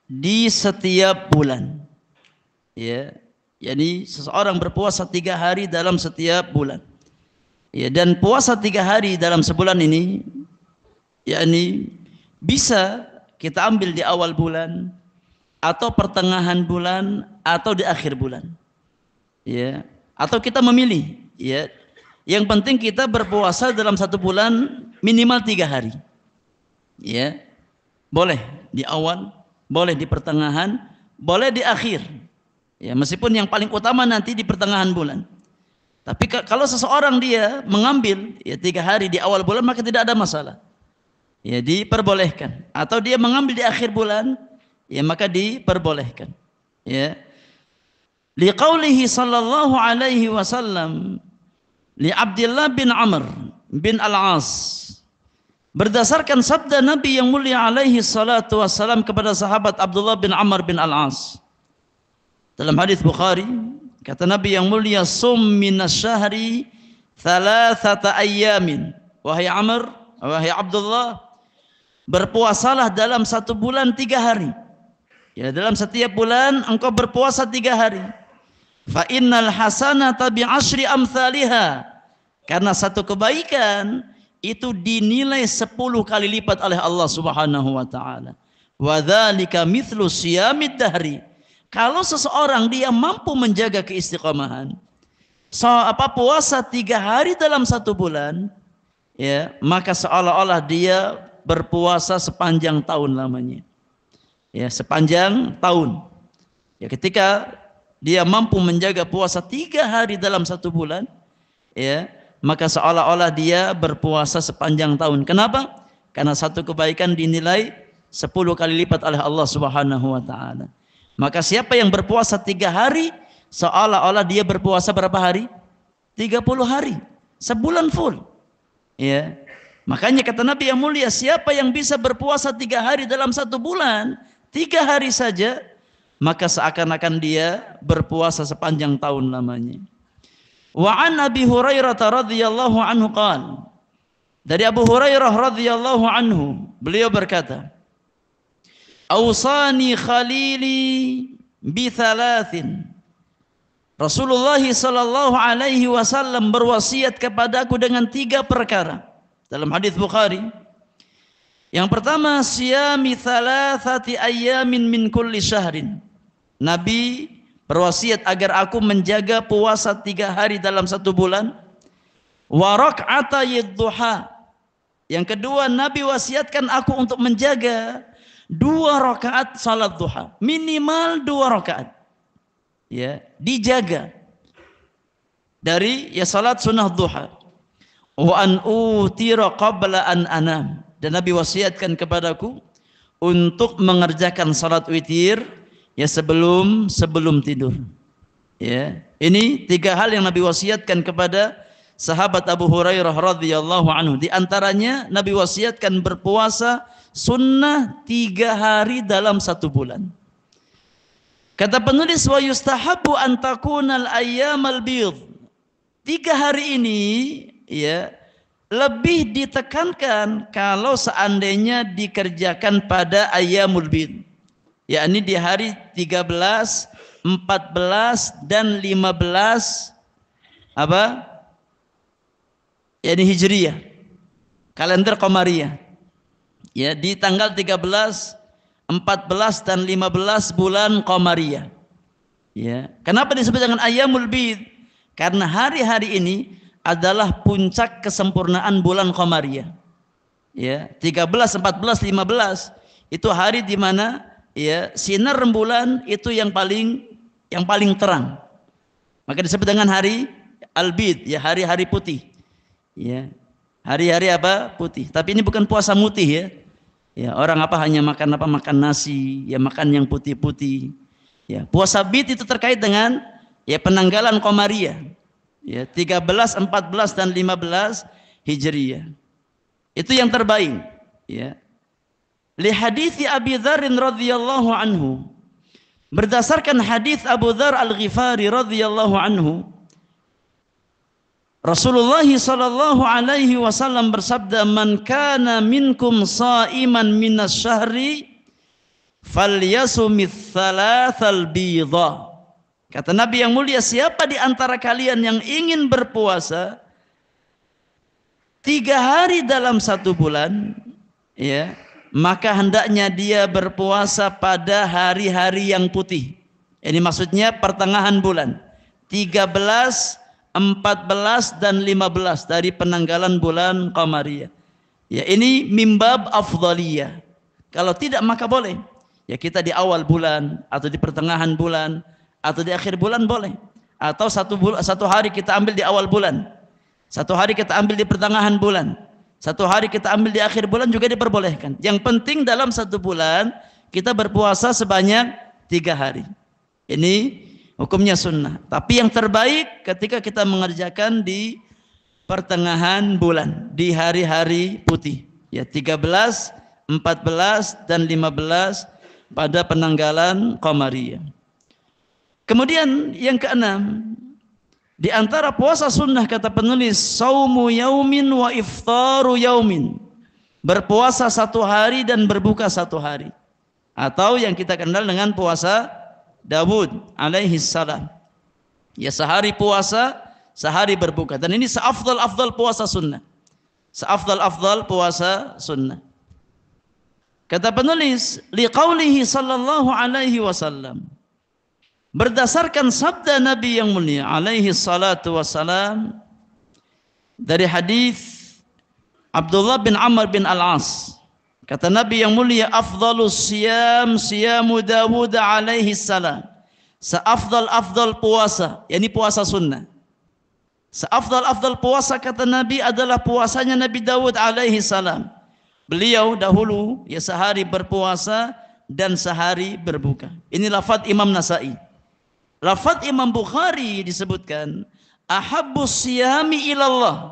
di setiap bulan. Ya, yakni seseorang berpuasa 3 hari dalam setiap bulan. Ya, dan puasa 3 hari dalam sebulan ini yakni bisa kita ambil di awal bulan atau pertengahan bulan atau di akhir bulan. Ya, atau kita memilih, ya. Yang penting kita berpuasa dalam 1 bulan minimal 3 hari. Ya. Boleh di awal, boleh di pertengahan, boleh di akhir. Ya, meskipun yang paling utama nanti di pertengahan bulan. Tapi kalau seseorang dia mengambil ya 3 hari di awal bulan maka tidak ada masalah. Ya, diperbolehkan. Atau dia mengambil di akhir bulan, ya maka diperbolehkan. Ya. Liqaulihi sallallahu alaihi wasallam li Abdullah bin Amr bin Al-As. Berdasarkan sabda Nabi yang mulia alaihi salatu wassalam kepada sahabat Abdullah bin Amr bin Al-As. Dalam hadis Bukhari, kata Nabi yang mulia, sum minasyahri thalathata ayyamin. Wahai Amr, wahai Abdullah, berpuasalah dalam 1 bulan 3 hari. Ya, dalam setiap bulan engkau berpuasa 3 hari. Fa innal hasanata bi asyri amsalihha. Karena satu kebaikan itu dinilai 10 kali lipat oleh Allah Subhanahu wa taala. Wa dzalika mithlu siyamid dahri. Kalau seseorang dia mampu menjaga keistiqomahan, puasa 3 hari dalam 1 bulan, ya, maka seolah-olah dia berpuasa sepanjang tahun lamanya. Ya, sepanjang tahun. Ya, ketika dia mampu menjaga puasa 3 hari dalam 1 bulan, ya, maka seolah-olah dia berpuasa sepanjang tahun. Kenapa? Karena satu kebaikan dinilai 10 kali lipat oleh Allah Subhanahu wa taala. Maka siapa yang berpuasa 3 hari, seolah-olah dia berpuasa berapa hari? 30 hari. Sebulan full. Ya. Makanya kata Nabi yang mulia, siapa yang bisa berpuasa 3 hari dalam 1 bulan, 3 hari saja, maka seakan-akan dia berpuasa sepanjang tahun lamanya. Wa an Abi Hurairah radhiyallahu anhu qala. Dari Abu Hurairah radhiyallahu anhu, beliau berkata, Ausani khalili bi thalathin. Rasulullah sallallahu alaihi wasallam berwasiat kepadaku dengan 3 perkara. Dalam hadis Bukhari. Yang pertama, siyami thalathati ayyamin min kulli syahrin. Nabi berwasiat agar aku menjaga puasa 3 hari dalam 1 bulan. Wa rak'atay duha. Yang kedua, Nabi wasiatkan aku untuk menjaga 2 rakaat salat duha, minimal 2 rakaat. Ya, dijaga dari ya salat sunnah duha. Wa an utira qabla an anam. Dan Nabi wasiatkan kepadaku untuk mengerjakan salat witir ya sebelum tidur. Ya, ini 3 hal yang Nabi wasiatkan kepada sahabat Abu Hurairah radhiyallahu anhu. Di antaranya Nabi wasiatkan berpuasa sunnah 3 hari dalam 1 bulan. Kata penulis, wa yustahabbu an takunal ayyamal bidh. 3 hari ini ya lebih ditekankan kalau seandainya dikerjakan pada ayyamul bid, yakni di hari 13, 14 dan 15 apa? Yakni Hijriyah, kalender Qamariyah. Ya, di tanggal 13, 14 dan 15 bulan Qamariyah. Ya, kenapa disebut dengan ayyamul bid? Karena hari-hari ini adalah puncak kesempurnaan bulan Qamariyah. Ya, 13, 14, 15 itu hari di mana ya sinar rembulan itu yang paling terang. Maka disebut dengan hari al-bid, ya hari-hari putih. Ya. Hari-hari apa? Putih. Tapi ini bukan puasa mutih ya. Ya, orang hanya makan nasi, ya makan yang putih-putih. Ya, puasa bid itu terkait dengan ya penanggalan Qamariyah. Ya, 13, 14 dan 15 Hijriyah. Itu yang terbaik, ya. Li hadithi Abi Dzar radhiyallahu anhu. Berdasarkan hadis Abu Dzar Al-Ghifari radhiyallahu anhu, Rasulullah sallallahu alaihi wasallam bersabda, "Man kana minkum sha'iman minas syahri falyasumits tsalatsal bidha." Kata Nabi yang mulia, siapa di antara kalian yang ingin berpuasa 3 hari dalam 1 bulan, ya, maka hendaknya dia berpuasa pada hari-hari yang putih. Ini maksudnya pertengahan bulan, 13, 14 dan 15 dari penanggalan bulan Qamariyah. Ya, ini mimbab afdaliyah. Kalau tidak maka boleh. Ya, kita di awal bulan atau di pertengahan bulan atau di akhir bulan boleh. Atau satu hari kita ambil di awal bulan, 1 hari kita ambil di pertengahan bulan, 1 hari kita ambil di akhir bulan juga diperbolehkan. Yang penting dalam 1 bulan kita berpuasa sebanyak 3 hari. Ini hukumnya sunnah. Tapi yang terbaik ketika kita mengerjakan di pertengahan bulan, di hari-hari putih. Ya, 13, 14 dan 15 pada penanggalan Qamariyah. Kemudian yang keenam, di antara puasa sunnah kata penulis, saumu yaumin wa iftaru yaumin. Berpuasa 1 hari dan berbuka 1 hari. Atau yang kita kenal dengan puasa Daud alaihi salam. Ya, sehari puasa, sehari berbuka. Dan ini seafdal puasa sunnah. Seafdal puasa sunnah. Kata penulis, liqaulihi sallallahu alaihi wasallam. Berdasarkan sabda Nabi yang mulia alaihi salatu wassalam, dari hadis Abdullah bin Amr bin Al-As, kata Nabi yang mulia, afdalus siyam siyamu Dawud alaihi salam. Seafdal puasa, yakni puasa sunnah. Seafdal puasa kata Nabi adalah puasanya Nabi Dawud alaihi salam. Beliau dahulu ya sehari berpuasa dan sehari berbuka. Ini lafaz Imam Nasa'i. Lafaz Imam Bukhari disebutkan, ahabbus siyami ilallah.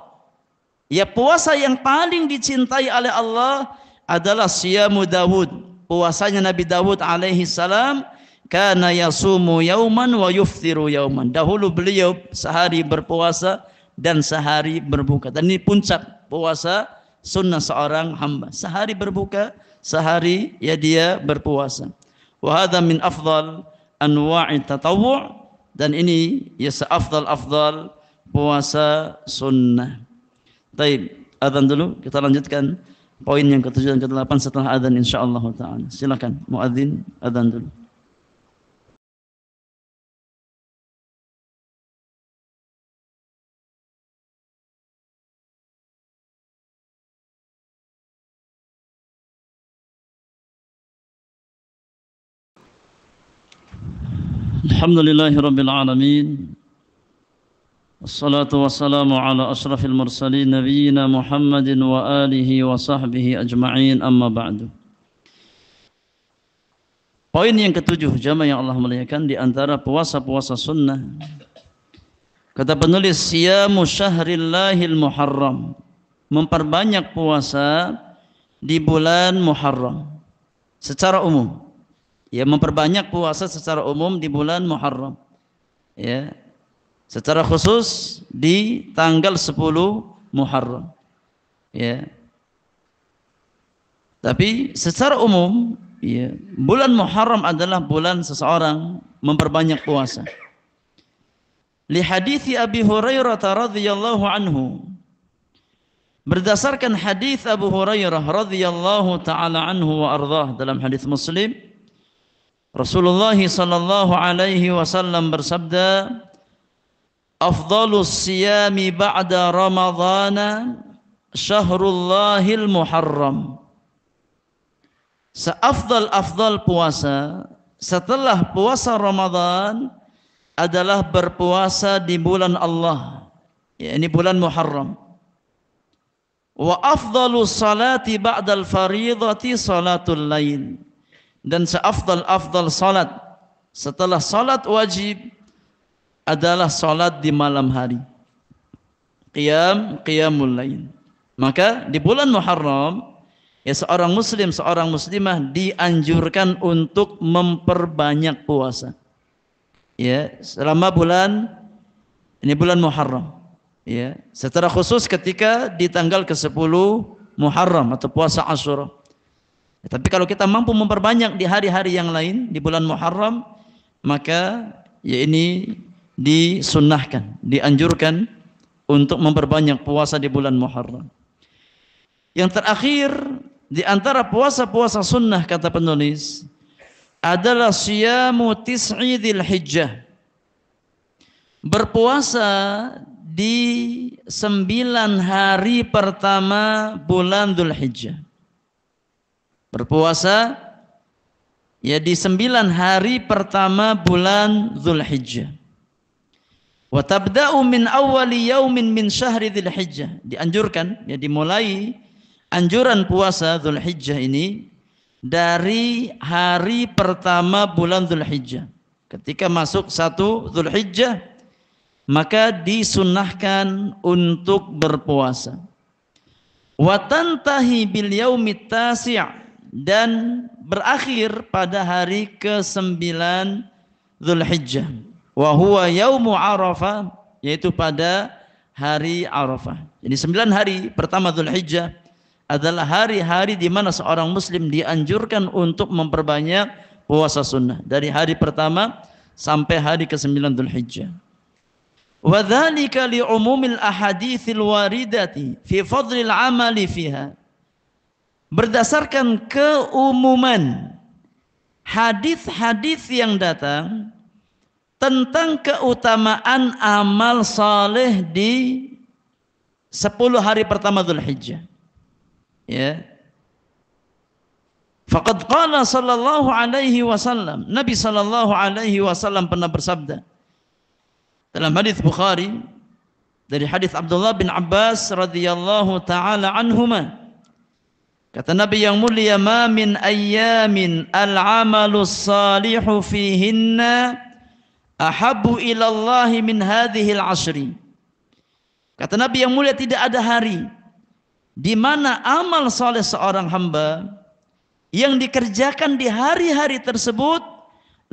Ya, puasa yang paling dicintai oleh Allah adalah siyamu Dawud. Puasanya Nabi Dawud alaihi salam, kana yasumu yauman wa yuftiru yauman. Dahulu beliau sehari berpuasa dan sehari berbuka. Dan ini puncak puasa sunnah seorang hamba. Sehari berbuka, sehari ya dia berpuasa. Wa hadza min afdal anwa'i tatawwu', dan ini ya seafdal puasa sunnah. Baik, adzan dulu, kita lanjutkan poin yang ke-7 dan ke-8 setelah adzan insyaallah taala. Silakan muadzin adzan dulu. Alhamdulillahirabbil alamin. Wassalatu wassalamu ala asyrafil mursalin nabiyina Muhammadin wa alihi wa sahbihi ajma'in, amma ba'du. Poin yang ke-7, jamaah yang Allah muliakan, di antara puasa-puasa sunnah, kata penulis, siyamu syahrillahil muharram. Memperbanyak puasa di bulan Muharram secara umum. Ya, memperbanyak puasa secara umum di bulan Muharram. Ya. Secara khusus di tanggal 10 Muharram. Ya. Tapi secara umum, ya, bulan Muharram adalah bulan seseorang memperbanyak puasa. Li hadithi Abi Hurairah radhiyallahu anhu. Berdasarkan hadis Abu Hurairah radhiyallahu taala anhu wa ardhah dalam hadis Muslim, Rasulullah sallallahu alaihi wasallam bersabda, "Afdhalus siyami ba'da Ramadhana syahrullahil Muharram." Seafdal puasa setelah puasa Ramadan adalah berpuasa di bulan Allah, yakni bulan Muharram. Wa afdalus salati ba'dal fardhati salatul lail. Dan seafdal salat setelah salat wajib adalah salat di malam hari. Qiyamul lail. Maka di bulan Muharram, ya, seorang muslim, seorang muslimah dianjurkan untuk memperbanyak puasa. Ya, selama bulan Muharram. Ya, secara khusus ketika di tanggal ke-10 Muharram atau puasa Asyura. Ya, tapi kalau kita mampu memperbanyak di hari-hari yang lain di bulan Muharram, maka ya ini disunnahkan, dianjurkan untuk memperbanyak puasa di bulan Muharram. Yang terakhir di antara puasa-puasa sunnah, kata penulis, adalah siyamu tis'i dzulhijjah. Berpuasa di 9 hari pertama bulan Dzulhijjah. Berpuasa ya di 9 hari pertama bulan Dzulhijjah. Wa tabda'u min awwali yaumin min syahri Dzulhijjah. Dianjurkan, ya, dimulai anjuran puasa Dzulhijjah ini dari hari pertama bulan Dzulhijjah. Ketika masuk 1 Dzulhijjah, maka disunnahkan untuk berpuasa. Wa tantahi bil yaumit tasi', dan berakhir pada hari ke-9 Dzulhijjah. Wa huwa yaumu Arafah, yaitu pada hari Arafah. Jadi 9 hari pertama Dzulhijjah adalah hari-hari di mana seorang muslim dianjurkan untuk memperbanyak puasa sunnah dari hari pertama sampai hari ke-9 Dzulhijjah. Wa dzalika li umumil ahaditsil waridati fi fadlil amali fiha. Berdasarkan keumuman hadis-hadis yang datang tentang keutamaan amal saleh di 10 hari pertama Dzulhijjah. Ya. Faqad qala sallallahu alaihi wasallam, Nabi sallallahu alaihi wasallam pernah bersabda dalam hadis Bukhari dari hadis Abdullah bin Abbas radhiyallahu taala anhuma, kata Nabi yang mulia, "Ma min ayyamin al-'amalus salihu fihinna ahabbu ila Allah min hadhil 'ashri." Kata Nabi yang mulia, tidak ada hari di mana amal saleh seorang hamba yang dikerjakan di hari-hari tersebut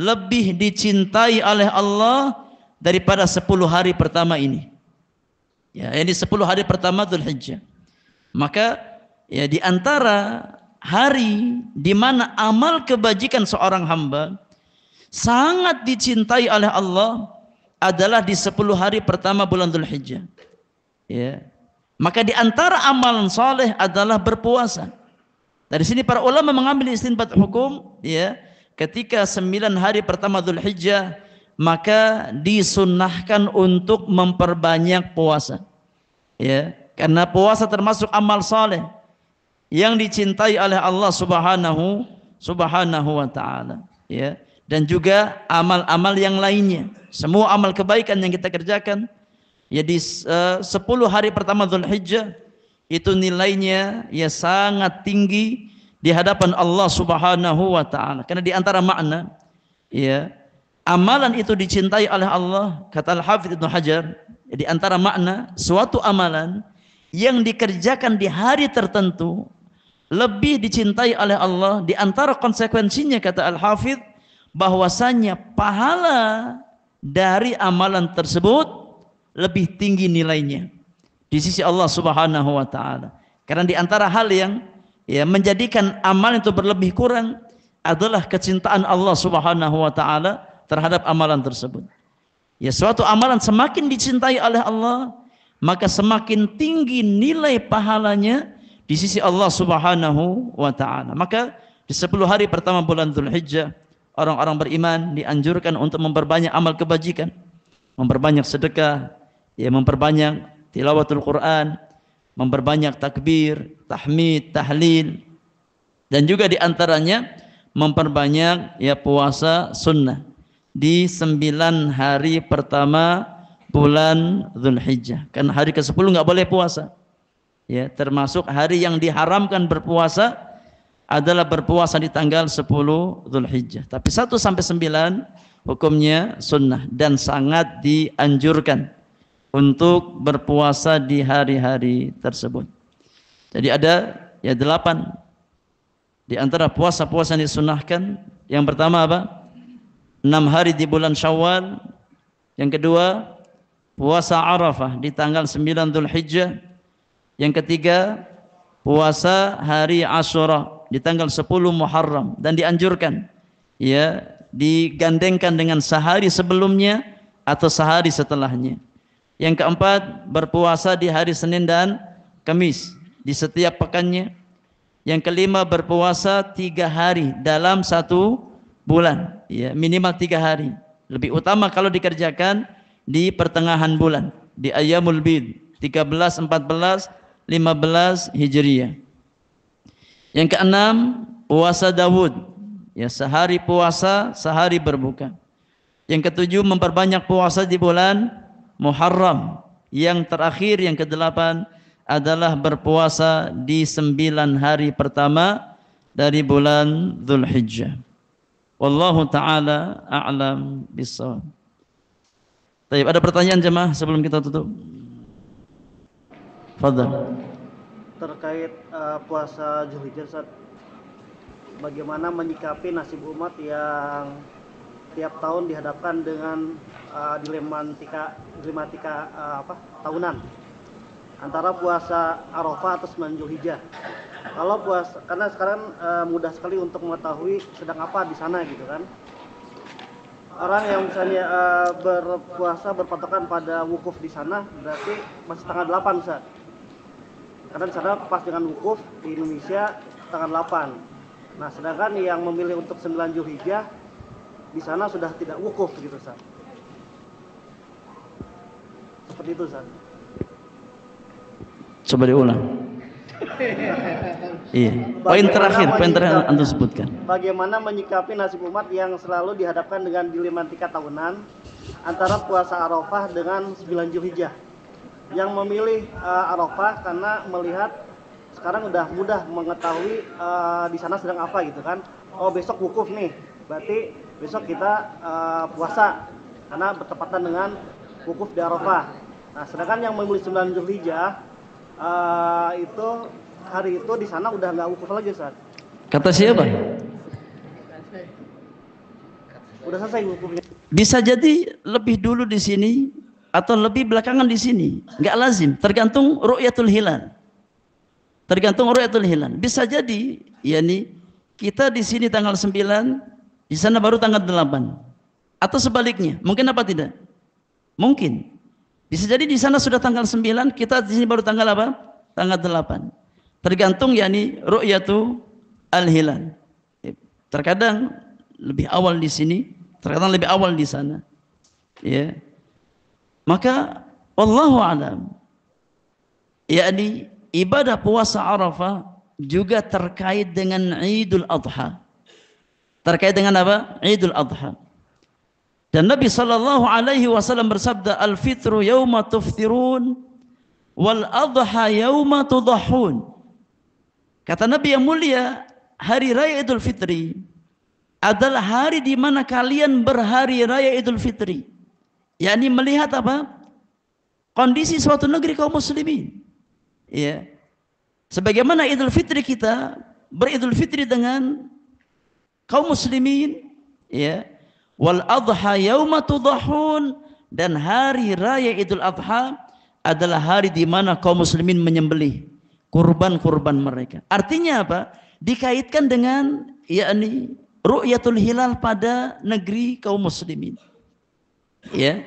lebih dicintai oleh Allah daripada 10 hari pertama ini. Ya, ini 10 hari pertama Dzulhijjah. Maka ya, di antara hari di mana amal kebajikan seorang hamba sangat dicintai oleh Allah adalah di 10 hari pertama bulan Dzulhijjah. Ya. Maka di antara amalan saleh adalah berpuasa. Dari sini para ulama mengambil istinbat hukum, ya, ketika 9 hari pertama Dzulhijjah maka disunnahkan untuk memperbanyak puasa. Ya, karena puasa termasuk amal saleh yang dicintai oleh Allah Subhanahu wa taala, ya. Dan juga amal-amal yang lainnya. Semua amal kebaikan yang kita kerjakan ya di 10 hari pertama Dzulhijjah itu nilainya ya sangat tinggi di hadapan Allah Subhanahu wa taala. Karena di antara makna ya amalan itu dicintai oleh Allah, kata Al-Hafidz Ibnu Hajar, di antara makna suatu amalan yang dikerjakan di hari tertentu lebih dicintai oleh Allah, di antara konsekuensinya, kata Al-Hafidz, bahwasanya pahala dari amalan tersebut lebih tinggi nilainya di sisi Allah Subhanahu wa taala. Karena di antara hal yang menjadikan amal itu berlebih kurang adalah kecintaan Allah Subhanahu wa taala terhadap amalan tersebut. Ya, suatu amalan semakin dicintai oleh Allah, maka semakin tinggi nilai pahalanya di sisi Allah Subhanahu wa taala. Maka di 10 hari pertama bulan Dzulhijjah, orang-orang beriman dianjurkan untuk memperbanyak amal kebajikan, memperbanyak sedekah, memperbanyak tilawatul Quran, memperbanyak takbir, tahmid, tahlil, dan juga diantaranya memperbanyak puasa sunnah di 9 hari pertama bulan Dzulhijjah. Kan hari ke-10 nggak boleh puasa. Ya, termasuk hari yang diharamkan berpuasa adalah berpuasa di tanggal 10 Dzulhijjah. Tapi 1 sampai 9 hukumnya sunnah dan sangat dianjurkan untuk berpuasa di hari-hari tersebut. Jadi ada 8 di antara puasa-puasa yang disunnahkan. Yang pertama apa? 6 hari di bulan Syawal. Yang kedua, puasa Arafah di tanggal 9 Dzulhijjah. Yang ketiga, puasa hari Asyura di tanggal 10 Muharram, dan dianjurkan digandengkan dengan sehari sebelumnya atau sehari setelahnya. Yang keempat, berpuasa di hari Senin dan Kamis di setiap pekannya. Yang kelima, berpuasa 3 hari dalam 1 bulan, minimal 3 hari. Lebih utama kalau dikerjakan di pertengahan bulan, di Ayyamul Bid 13, 14, 15 Hijriyah. Yang keenam, puasa Daud, sehari puasa, sehari berbuka. Yang ketujuh, memperbanyak puasa di bulan Muharram. Yang terakhir, yang ke-8 adalah berpuasa di 9 hari pertama dari bulan Dzulhijjah. Wallahu ta'ala a'lam bishawab. Baik, ada pertanyaan jemaah sebelum kita tutup? Fadhal. Terkait puasa Dzulhijjah, Ustaz, bagaimana menyikapi nasib umat yang tiap tahun dihadapkan dengan dilematika tahunan antara puasa Arafah atau 9 Dzulhijjah. Kalau puasa, karena sekarang mudah sekali untuk mengetahui sedang apa di sana gitu kan. Orang yang misalnya berpuasa berpatokan pada wukuf di sana berarti masih tanggal 8, Ustaz. Karena di sana pas dengan wukuf di Indonesia tanggal 8. Nah, sedangkan yang memilih untuk 9 Dzulhijjah di sana sudah tidak wukuf gitu, Ustaz. Seperti itu, Ustaz. Coba diulang. Iya. Poin terakhir antum sebutkan. Bagaimana menyikapi nasib umat yang selalu dihadapkan dengan dilematika tahunan antara puasa Arafah dengan 9 Dzulhijjah? Yang memilih Arafah karena melihat sekarang udah mudah mengetahui di sana sedang apa gitu kan. Oh, besok wukuf nih, berarti besok kita puasa karena bertepatan dengan wukuf di Arafah. Nah, sedangkan yang memilih 9 Dzulhijjah itu hari itu di sana udah nggak wukuf lagi, Ustaz. Kata siapa? Udah selesai wukufnya. Bisa jadi lebih dulu di sini atau lebih belakangan di sini, nggak lazim, tergantung ru'yatul hilal. Tergantung ru'yatul hilal. Bisa jadi, kita di sini tanggal 9, di sana baru tanggal 8. Atau sebaliknya, mungkin apa tidak? Mungkin. Bisa jadi di sana sudah tanggal 9, kita di sini baru tanggal apa? Tanggal 8. Tergantung ru'yatu al-hilal. Terkadang lebih awal di sini, terkadang lebih awal di sana. Ya. Maka wallahu a'lam. Ibadah puasa Arafah juga terkait dengan Idul Adha. Terkait dengan apa? Idul Adha. Dan Nabi sallallahu alaihi wasallam bersabda, "Al-fitru yauma tuftirun wal adha yauma tudahhun." Kata Nabi yang mulia, hari raya Idul Fitri adalah hari di mana kalian berhari raya Idul Fitri. yakni melihat apa? Kondisi suatu negeri kaum muslimin. Ya. Sebagaimana Idul Fitri kita beridul fitri dengan kaum muslimin, ya. Wal adha yauma tudahun, dan hari raya Idul Adha adalah hari di mana kaum muslimin menyembelih kurban-kurban mereka. Artinya apa? Dikaitkan dengan yakni ru'yatul hilal pada negeri kaum muslimin. Ya.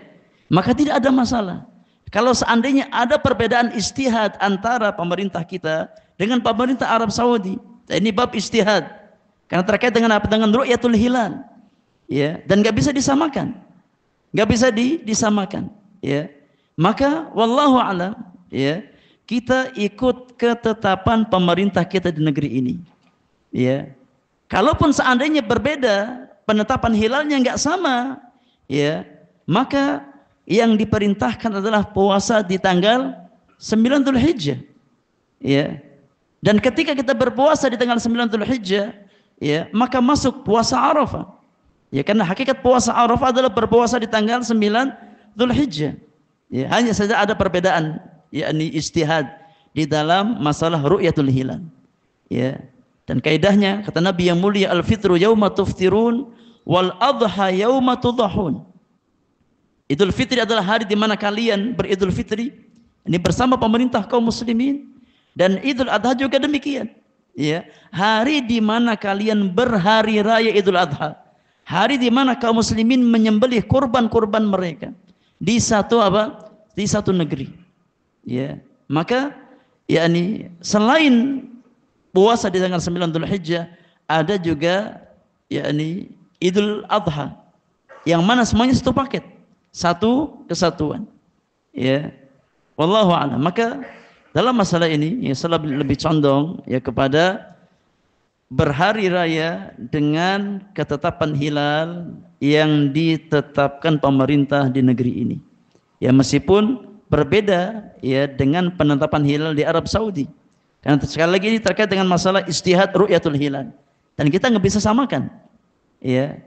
Maka tidak ada masalah. Kalau seandainya ada perbedaan ijtihad antara pemerintah kita dengan pemerintah Arab Saudi, ini bab ijtihad. Karena terkait dengan apa? Dengan ru'yatul hilal. Ya, dan enggak bisa disamakan. Enggak bisa disamakan, ya. Maka wallahu alam, ya, kita ikut ketetapan pemerintah kita di negeri ini. Ya. Kalaupun seandainya berbeda, penetapan hilalnya enggak sama, ya, maka yang diperintahkan adalah puasa di tanggal 9 Dzulhijjah. Ya. Dan ketika kita berpuasa di tanggal 9 Dzulhijjah, ya, maka masuk puasa Arafah. Ya, karena hakikat puasa Arafah adalah berpuasa di tanggal 9 Dzulhijjah. Ya, hanya saja ada perbedaan, yakni ijtihad di dalam masalah ru'yatul hilal. Ya. Dan kaidahnya kata Nabi yang mulia, al-fitru yauma tuftirun wal adha yauma tudhahun. Idul Fitri adalah hari di mana kalian beridul fitri, ini bersama pemerintah kaum muslimin, dan Idul Adha juga demikian. Ya, hari di mana kalian berhari raya Idul Adha, hari di mana kaum muslimin menyembelih kurban-kurban mereka di satu apa? Di satu negeri. Ya, maka yakni selain puasa di tanggal 9 Dzulhijjah, ada juga yakni Idul Adha, yang mana semuanya satu paket, satu kesatuan. Ya, wallahu a'lam. Maka dalam masalah ini ya selalu lebih condong ya kepada berhari raya dengan ketetapan hilal yang ditetapkan pemerintah di negeri ini. Ya, meskipun berbeda ya dengan penetapan hilal di Arab Saudi. Karena sekali lagi ini terkait dengan masalah ijtihad ru'yatul hilal. Dan kita nggak bisa samakan ya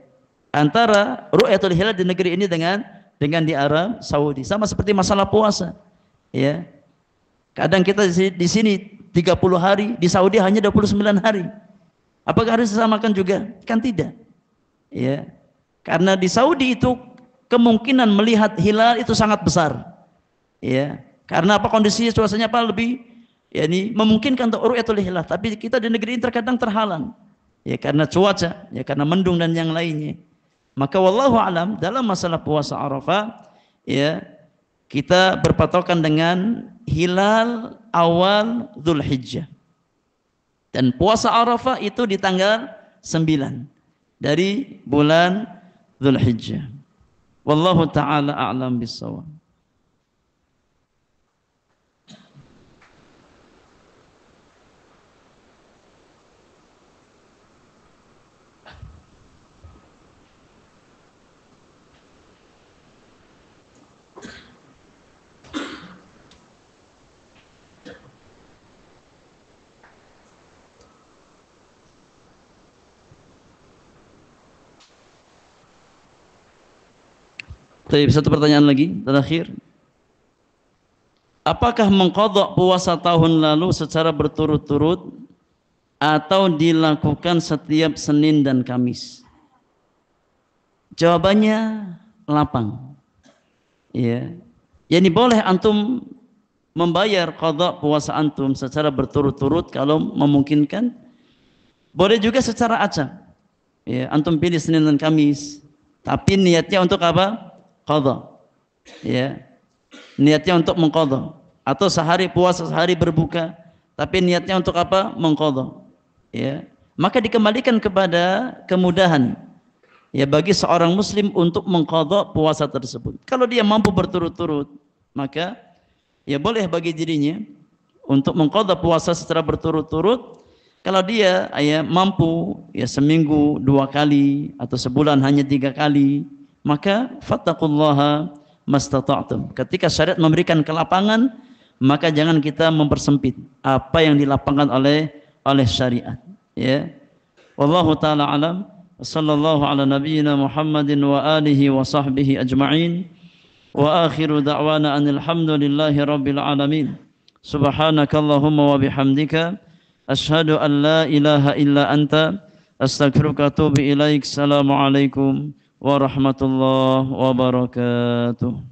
antara ru'yatul hilal di negeri ini dengan di Arab Saudi. Sama seperti masalah puasa. Ya. Kadang kita di sini 30 hari, di Saudi hanya 29 hari. Apakah harus disamakan juga? Kan tidak. Ya. Karena di Saudi itu kemungkinan melihat hilal itu sangat besar. Ya. Karena apa, kondisinya suasananya apa lebih yakni memungkinkan untuk ru'yatul hilal, tapi kita di negeri ini terkadang terhalang. Ya, karena cuaca, ya karena mendung dan yang lainnya. Maka wallahu alam dalam masalah puasa Arafah ya kita berpatokan dengan hilal awal Dzulhijjah. Dan puasa Arafah itu di tanggal 9 dari bulan Dzulhijjah. Wallahu taala a'lam bissawab. Satu pertanyaan lagi terakhir. Apakah mengqadha puasa tahun lalu secara berturut-turut atau dilakukan setiap Senin dan Kamis? Jawabannya lapang. Ya. Yani boleh antum membayar qadha puasa antum secara berturut-turut kalau memungkinkan. Boleh juga secara acak. Ya, antum pilih Senin dan Kamis, tapi niatnya untuk apa? Qadha. Ya. Niatnya untuk mengqadha, atau sehari puasa sehari berbuka tapi niatnya untuk apa? Mengqadha. Ya. Maka dikembalikan kepada kemudahan ya bagi seorang muslim untuk mengqadha puasa tersebut. Kalau dia mampu berturut-turut, maka ya boleh bagi dirinya untuk mengqadha puasa secara berturut-turut. Kalau dia ya mampu ya seminggu 2 kali atau sebulan hanya 3 kali, maka fattaqullaha mastata'tum. Ketika syariat memberikan kelapangan, maka jangan kita mempersempit apa yang dilapangkan oleh syariat. Ya. Wallahu taala alam. Sallallahu ala nabiyyina Muhammadin wa alihi wa sahbihi ajma'in. Wa akhiru da'wana anil hamdulillahi rabbil alamin. Subhanakallahumma wa bihamdika asyhadu an la ilaha illa anta astaghfiruka wa atubu ilaik. Assalamualaikum warahmatullahi wabarakatuh.